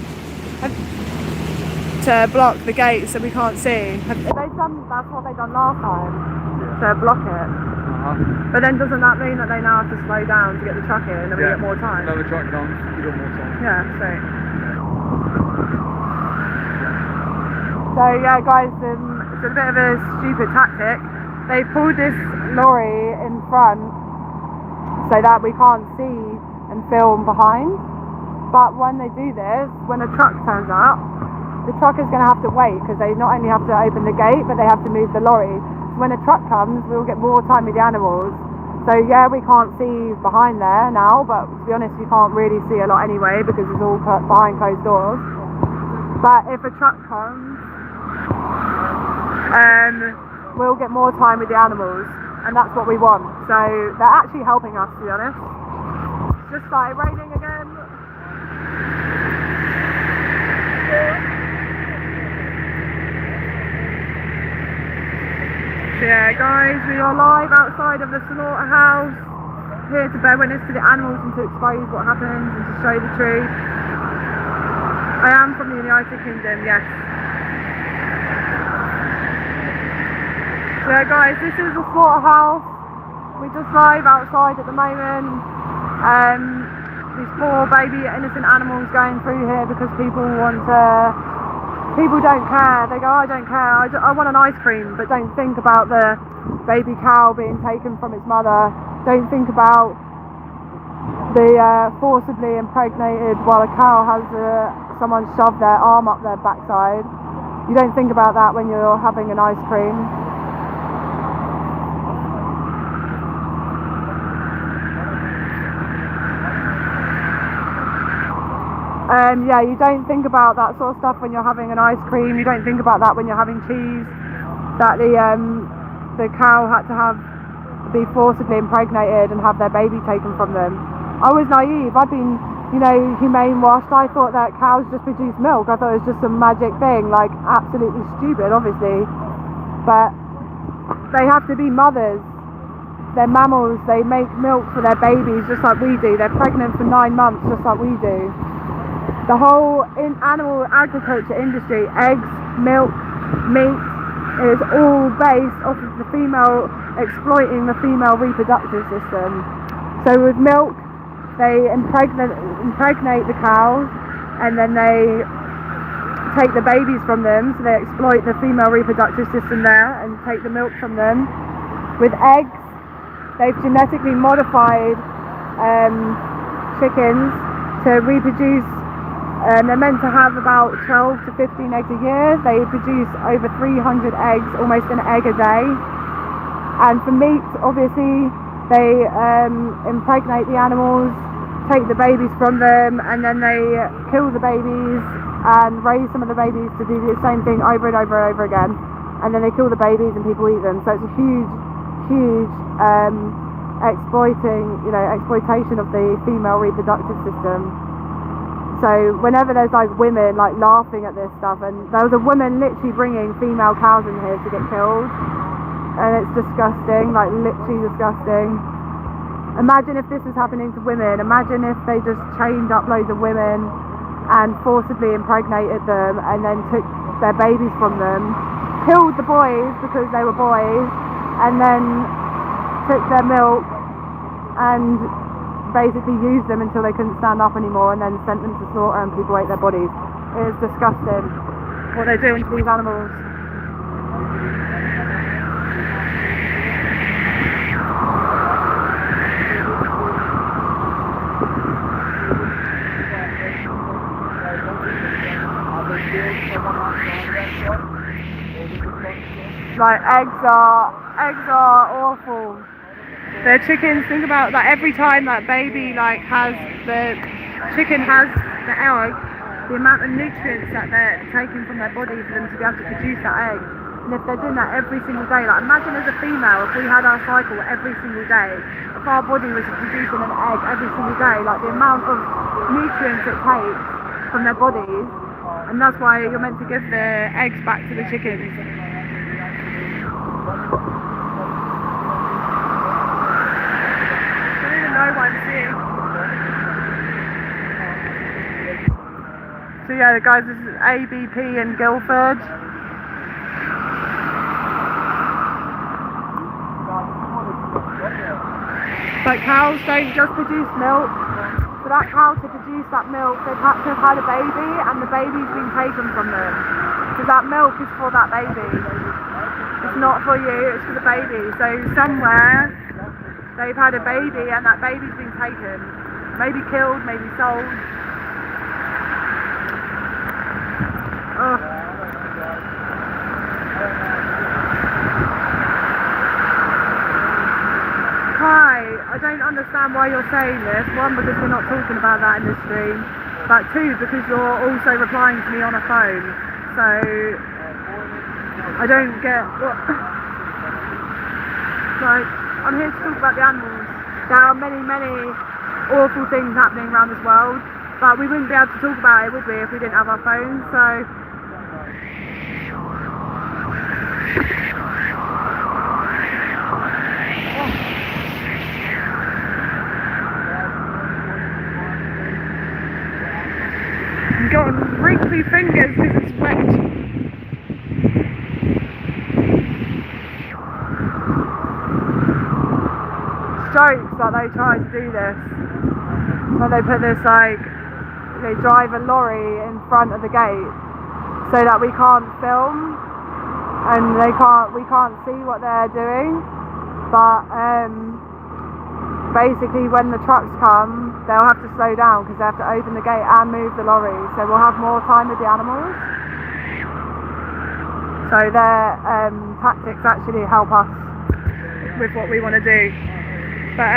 to block the gate so we can't see. Have they done, that's what they done last time, to block it. But then doesn't that mean that they now have to slow down to get the truck in and we get more time? Another truck comes, you got more time. Yeah, sweet. So yeah guys, it's a bit of a stupid tactic. They pulled this lorry in front so that we can't see and film behind. But when they do this, when a truck turns up, the truck is going to have to wait because they not only have to open the gate, but they have to move the lorry. So when a truck comes, we'll get more time with the animals. So yeah, we can't see behind there now, but to be honest, you can't really see a lot anyway because it's all behind closed doors. But if a truck comes, we'll get more time with the animals, and that's what we want. So they're actually helping us, to be honest. It's just started raining again. So yeah guys, we are live outside of the slaughterhouse, here to bear witness to the animals and to expose what happens and to show the truth. I am from the United Kingdom, yes. So yeah guys, this is the slaughterhouse. We're just live outside at the moment. These poor baby innocent animals going through here because people don't care. They go, I don't care, I want an ice cream, but don't think about the baby cow being taken from its mother. Don't think about the forcibly impregnated while a cow has someone shove their arm up their backside. You don't think about that when you're having an ice cream. Yeah, you don't think about that sort of stuff when you're having an ice cream. You don't think about that when you're having cheese. That the cow had to be forcibly impregnated and have their baby taken from them. I was naive. I'd been, you know, humane washed. I thought that cows just produce milk. I thought it was just some magic thing, like absolutely stupid, obviously. But they have to be mothers. They're mammals. They make milk for their babies just like we do. They're pregnant for 9 months just like we do. The whole animal agriculture industry, eggs, milk, meat, is all based off of the female, exploiting the female reproductive system. So with milk, they impregnate the cows and then they take the babies from them, so they exploit the female reproductive system there and take the milk from them. With eggs, they've genetically modified chickens to reproduce. They're meant to have about 12 to 15 eggs a year. They produce over 300 eggs, almost an egg a day. And for meat, obviously, they impregnate the animals, take the babies from them, and then they kill the babies and raise some of the babies to do the same thing over and over and over again. And then they kill the babies and people eat them. So it's a huge exploitation of the female reproductive system. So whenever there's like women like laughing at this stuff, and there was a woman literally bringing female cows in here to get killed, and it's disgusting, like literally disgusting. Imagine if this was happening to women. Imagine if they just chained up loads of women and forcibly impregnated them and then took their babies from them killed the boys because they were boys, and then took their milk and basically used them until they couldn't stand up anymore, and then sent them to slaughter and people ate their bodies. It is disgusting what they're doing to these animals. Like eggs are awful. The chickens, think about that, every time that baby chicken has the egg, the amount of nutrients that they're taking from their body for them to be able to produce that egg. And if they're doing that every single day, like imagine as a female, if we had our cycle every single day, if our body was producing an egg every single day, like the amount of nutrients it takes from their bodies, and that's why you're meant to give the eggs back to the chickens. I don't even know what I'm seeing. So yeah, guys, this is ABP in Guildford. But cows don't just produce milk. For that cow to produce that milk, they've had to have had a baby, and the baby's been taken from them. Because that milk is for that baby. It's not for you, it's for the baby. So somewhere, they've had a baby, and that baby's been taken. Maybe killed, maybe sold. Ugh. Hi, I don't understand why you're saying this. One, because we're not talking about that in this stream. But two, because you're also replying to me on a phone. So, I don't get what... Like, I'm here to talk about the animals. There are many, many awful things happening around this world. But we wouldn't be able to talk about it, would we, if we didn't have our phones? So... I've got wrinkly fingers because it's wet. Jokes that they try to do this. When they put this, like, they drive a lorry in front of the gate so that we can't film and we can't see what they're doing. But basically when the trucks come, they'll have to slow down because they have to open the gate and move the lorry, so we'll have more time with the animals. So their tactics actually help us with what we want to do. But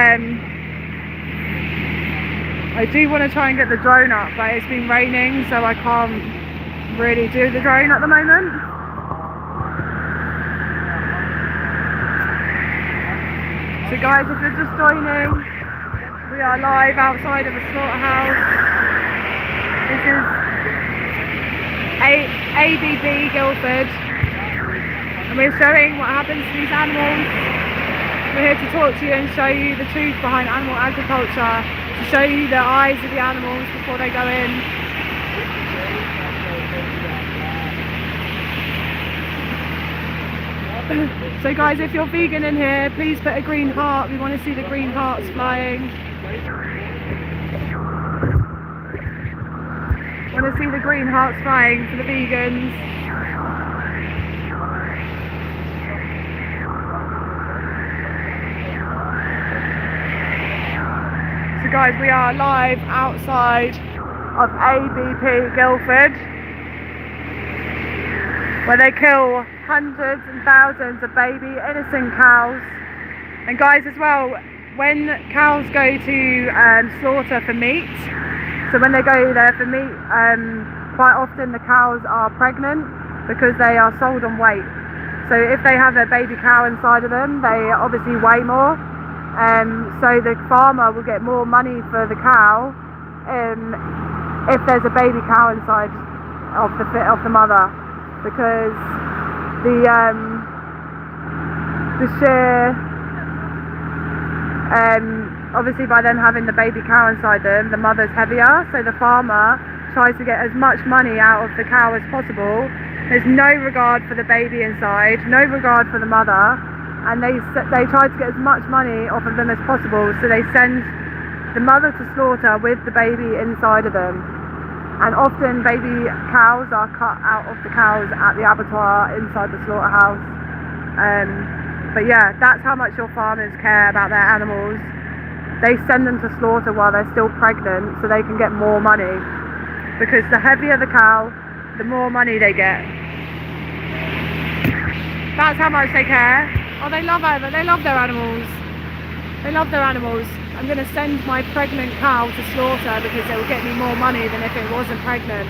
I do want to try and get the drone up, but it's been raining, so I can't really do the drone at the moment. So guys, if you're just joining, we are live outside of a slaughterhouse. This is ABB Guildford, and we're showing what happens to these animals. We're here to talk to you and show you the truth behind animal agriculture, to show you the eyes of the animals before they go in. So guys, if you're vegan in here, please put a green heart. We want to see the green hearts flying. Want to see the green hearts flying for the vegans. So guys, we are live outside of ABP Guildford, where they kill hundreds and thousands of baby innocent cows. And guys, as well, when cows go to slaughter for meat, so when they go there for meat, quite often the cows are pregnant because they are sold on weight. So if they have a baby cow inside of them, they obviously weigh more. So the farmer will get more money for the cow if there's a baby cow inside of the mother, because the sheer obviously by them having the baby cow inside them, the mother's heavier, so the farmer tries to get as much money out of the cow as possible. There's no regard for the baby inside, no regard for the mother, and they try to get as much money off of them as possible, so they send the mother to slaughter with the baby inside of them. And often baby cows are cut out of the cows at the abattoir inside the slaughterhouse. But yeah, that's how much your farmers care about their animals. They send them to slaughter while they're still pregnant so they can get more money. Because the heavier the cow, the more money they get. That's how much they care. Oh, they love their animals. They love their animals. I'm going to send my pregnant cow to slaughter because it will get me more money than if it wasn't pregnant.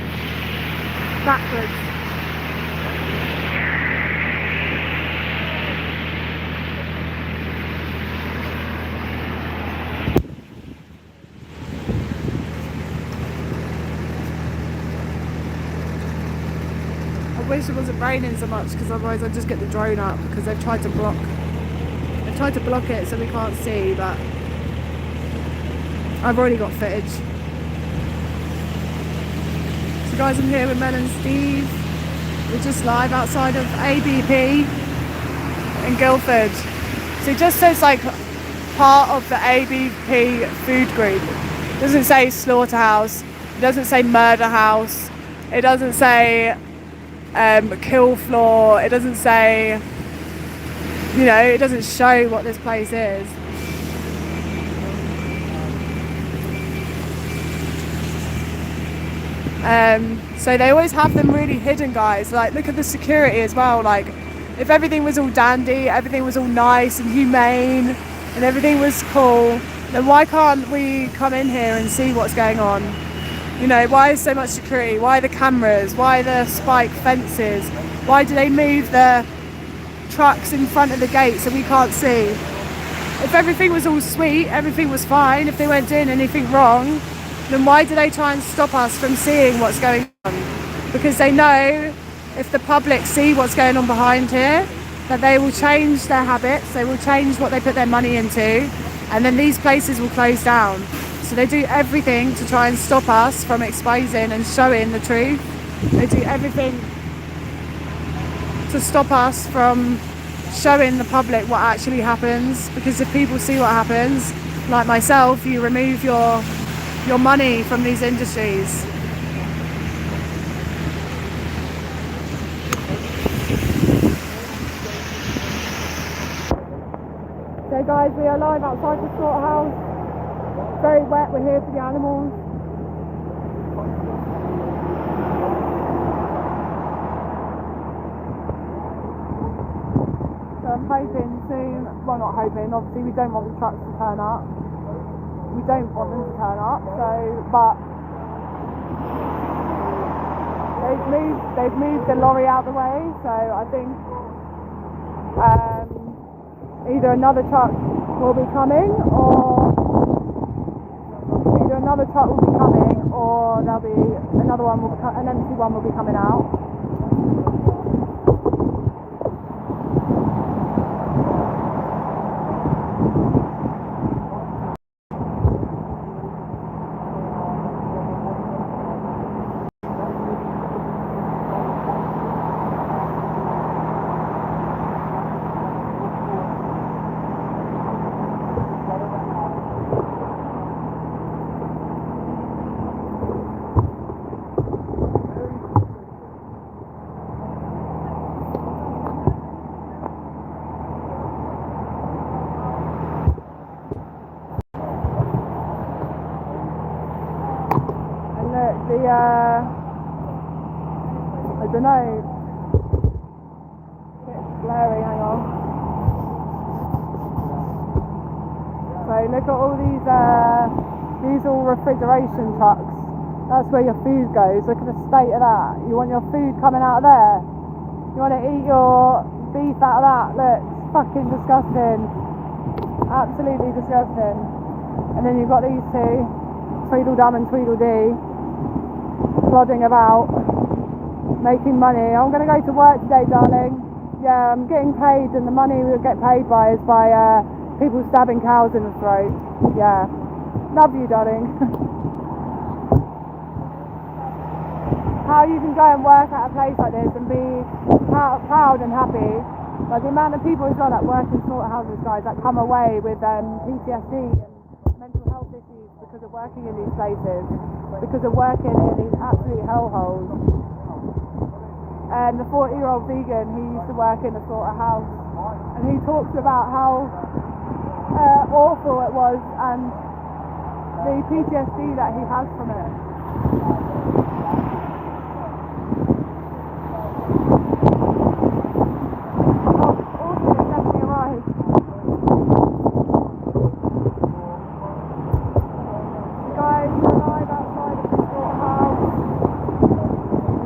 Backwards. I wish it wasn't raining so much because otherwise I'd just get the drone up because they've tried to block it so we can't see, but I've already got footage. So guys, I'm here with Mel and Steve. We're just live outside of ABP in Guildford. So it just says like part of the ABP food group. It doesn't say slaughterhouse, it doesn't say murder house, it doesn't say kill floor, it doesn't say, you know, it doesn't show what this place is. So they always have them really hidden, guys. Like, look at the security as well. Like, if everything was all dandy, everything was all nice and humane, and everything was cool, then why can't we come in here and see what's going on? You know, why is so much security? Why the cameras? Why the spike fences? Why do they move the trucks in front of the gate so we can't see? If everything was all sweet, everything was fine, if they weren't doing anything wrong, then why do they try and stop us from seeing what's going on? Because they know if the public see what's going on behind here, that they will change their habits, they will change what they put their money into, and then these places will close down. So they do everything to try and stop us from exposing and showing the truth. They do everything to stop us from showing the public what actually happens, because if people see what happens, like myself, you remove your money from these industries. So guys, we are live outside the slaughterhouse. Very wet, we're here for the animals. So I'm hoping soon, well not hoping, obviously we don't want the trucks to turn up. We don't want them to turn up, but they've moved the lorry out of the way, so I think either another truck will be coming, or there'll be another one, an empty one will be coming out. I don't know, it's blurry, hang on. So look at all these all refrigeration trucks. That's where your food goes. Look at the state of that. You want your food coming out of there? You want to eat your beef out of that? Look, it's fucking disgusting. Absolutely disgusting. And then you've got these two, Tweedledum and Tweedledee, plodding about, making money. I'm going to go to work today, darling. Yeah, I'm getting paid, and the money we'll get paid by is by people stabbing cows in the throat. Yeah. Love you, darling. how you can go and work at a place like this and be proud and happy. Like the amount of people as well that work in slaughterhouses, guys, that come away with PTSD and mental health issues because of working in these places, because of working in these absolute hellholes. And the 40-year-old vegan, he used to work in a slaughterhouse, and he talks about how awful it was and the PTSD that he has from it.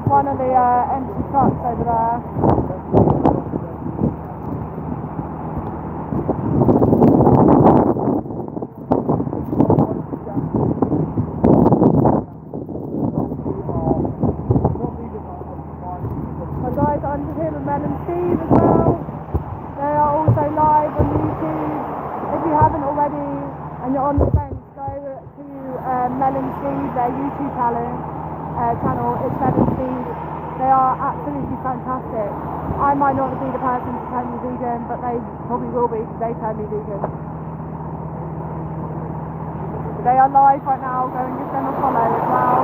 One of the empty trucks over there. So guys, I'm here with Mel and Steve as well. They are also live on YouTube. If you haven't already and you're on the fence, go to Mel and Steve, their YouTube channel. It's Mel and Steve. They are absolutely fantastic. I might not be the person to turn you vegan, but they probably will be because they turn me vegan. They are live right now. Go and give them a follow as well.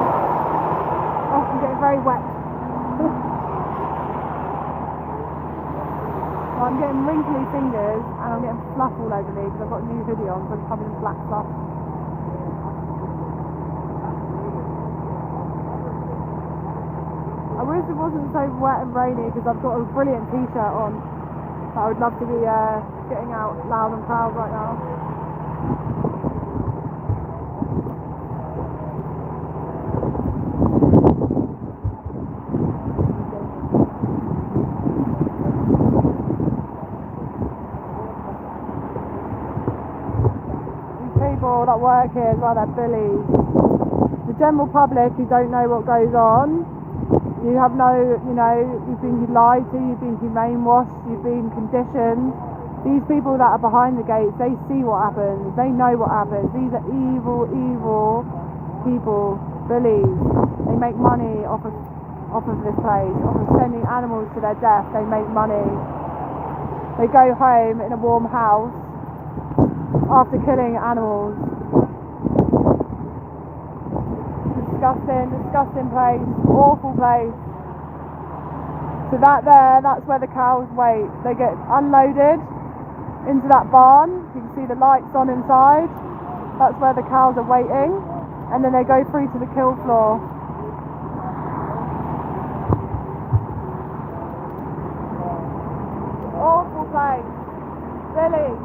Oh, I'm getting very wet. Well, I'm getting wrinkly fingers and I'm getting fluff all over me because I've got a new hoodie on, so I'm covered in black fluff. I wish it wasn't so wet and rainy because I've got a brilliant t-shirt on. But I would love to be getting out loud and proud right now. These people that work here as well, they're bullies. The general public who don't know what goes on, you have no, you've been lied to, you've been humane washed, you've been conditioned. These people that are behind the gates, they see what happens, they know what happens. These are evil, evil people, bullies. They make money off of this place, off of sending animals to their death. They make money. They go home in a warm house after killing animals. Disgusting place, awful place. So that's where the cows wait. They get unloaded into that barn. You can see the lights on inside. That's where the cows are waiting, and then they go through to the kill floor. Awful place. Silly.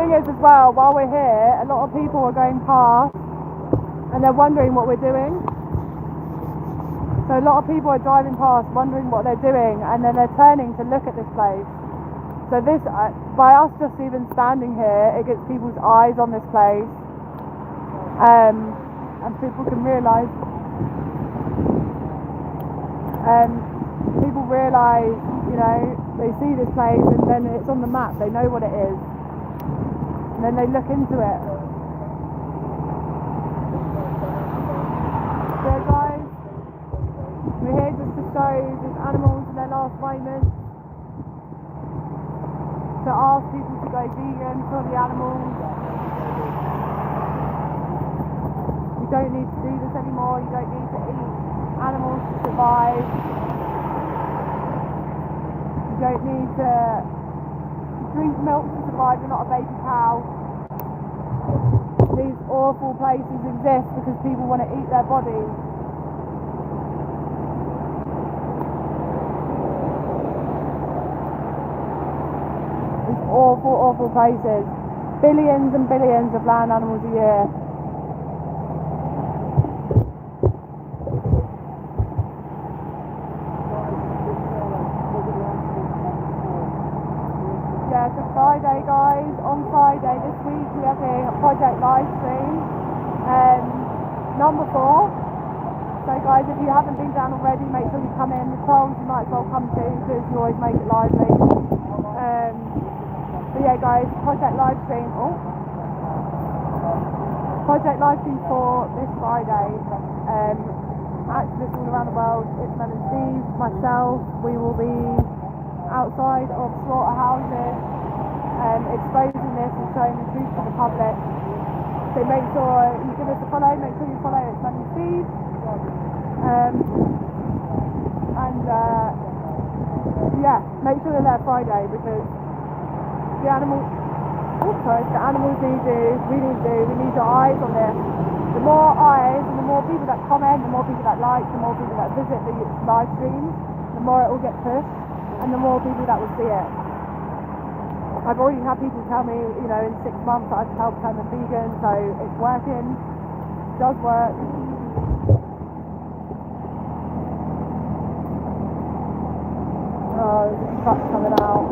Is as well, while we're here, a lot of people are going past and they're wondering what we're doing. So a lot of people are driving past wondering what they're doing, and then they're turning to look at this place. So this, by us just even standing here, it gets people's eyes on this place, and people can realise, they see this place and then it's on the map, they know what it is. And then they look into it. So guys, we're here just to show these animals in their last moments, to ask people to go vegan for the animals. You don't need to do this anymore, you don't need to eat animals to survive. You don't need to drink milk to survive, you're not a baby cow. These awful places exist because people want to eat their bodies. These awful places. Billions and billions of land animals a year. So Friday, guys, on Friday this week we are doing a project live stream, number 4. So So guys, if you haven't been down already, make sure you come in. The trolls you might as well come to, because you always make it lively. But yeah guys, project live stream. Project live stream for this Friday. Activists all around the world, Ismail and Steve, myself, we will be outside of slaughterhouses, exposing this and showing the truth to the public. So make sure you give us a follow, make sure you follow Ismail and Steve. Yeah, make sure they're there Friday, because the animals we need your eyes on this. The more eyes and the more people that comment, the more people that like, the more people that visit the live stream, the more it will get pushed and the more people that will see it. I've already had people tell me, you know, in 6 months that I've helped turn them vegan, so it's working, it does work. Oh, there's a truck coming out.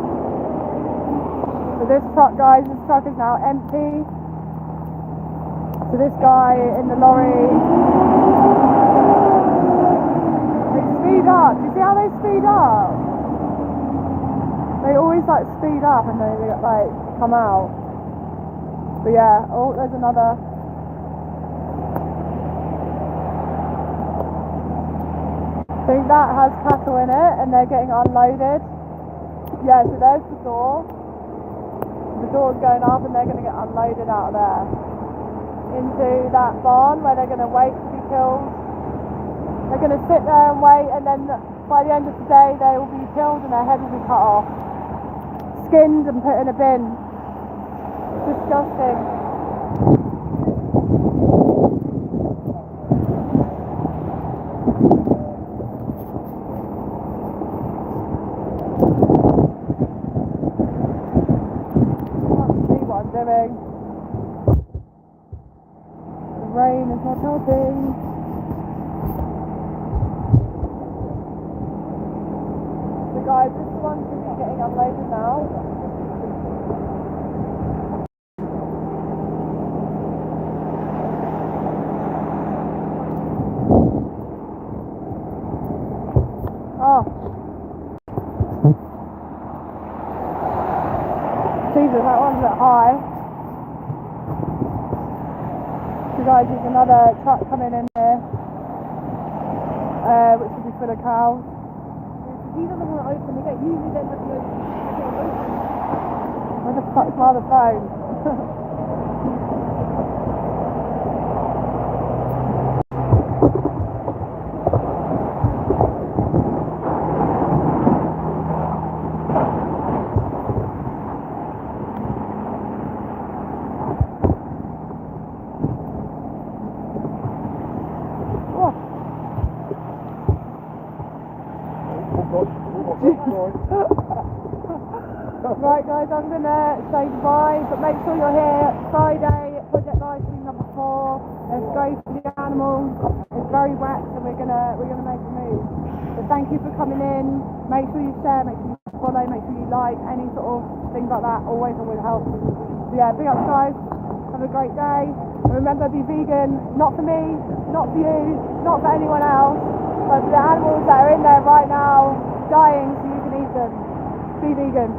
So this truck, guys, this truck is now empty. So this guy in the lorry, they speed up. You see how they speed up? They always like speed up and then they like come out. But yeah, oh, there's another. I think that has cattle in it and they're getting unloaded. Yeah, so there's the door. The door's going up and they're going to get unloaded out of there into that barn where they're going to wait to be killed. They're going to sit there and wait, and then by the end of the day they will be killed and their head will be cut off, skinned and put in a bin. Disgusting. Doing. The rain is not helping. So guys, this one's going to be getting unloaded now. Oh. Jesus, that one's a bit high. So guys, there's another truck coming in here, which will be full of cows. He doesn't want to open the gate. Usually they have to open. Where the fuck's my other phone? Right guys, I'm going to say goodbye, but make sure you're here Friday at Project Live Stream number 4. Let's go for the animals. It's very wet, so we're gonna make a move. So thank you for coming in. Make sure you share, make sure you follow, make sure you like, any sort of things like that always helps. So yeah, big up guys, have a great day. And remember, be vegan, not for me, not for you, not for anyone else, but for the animals that are in there right now dying so you can eat them. Be vegan.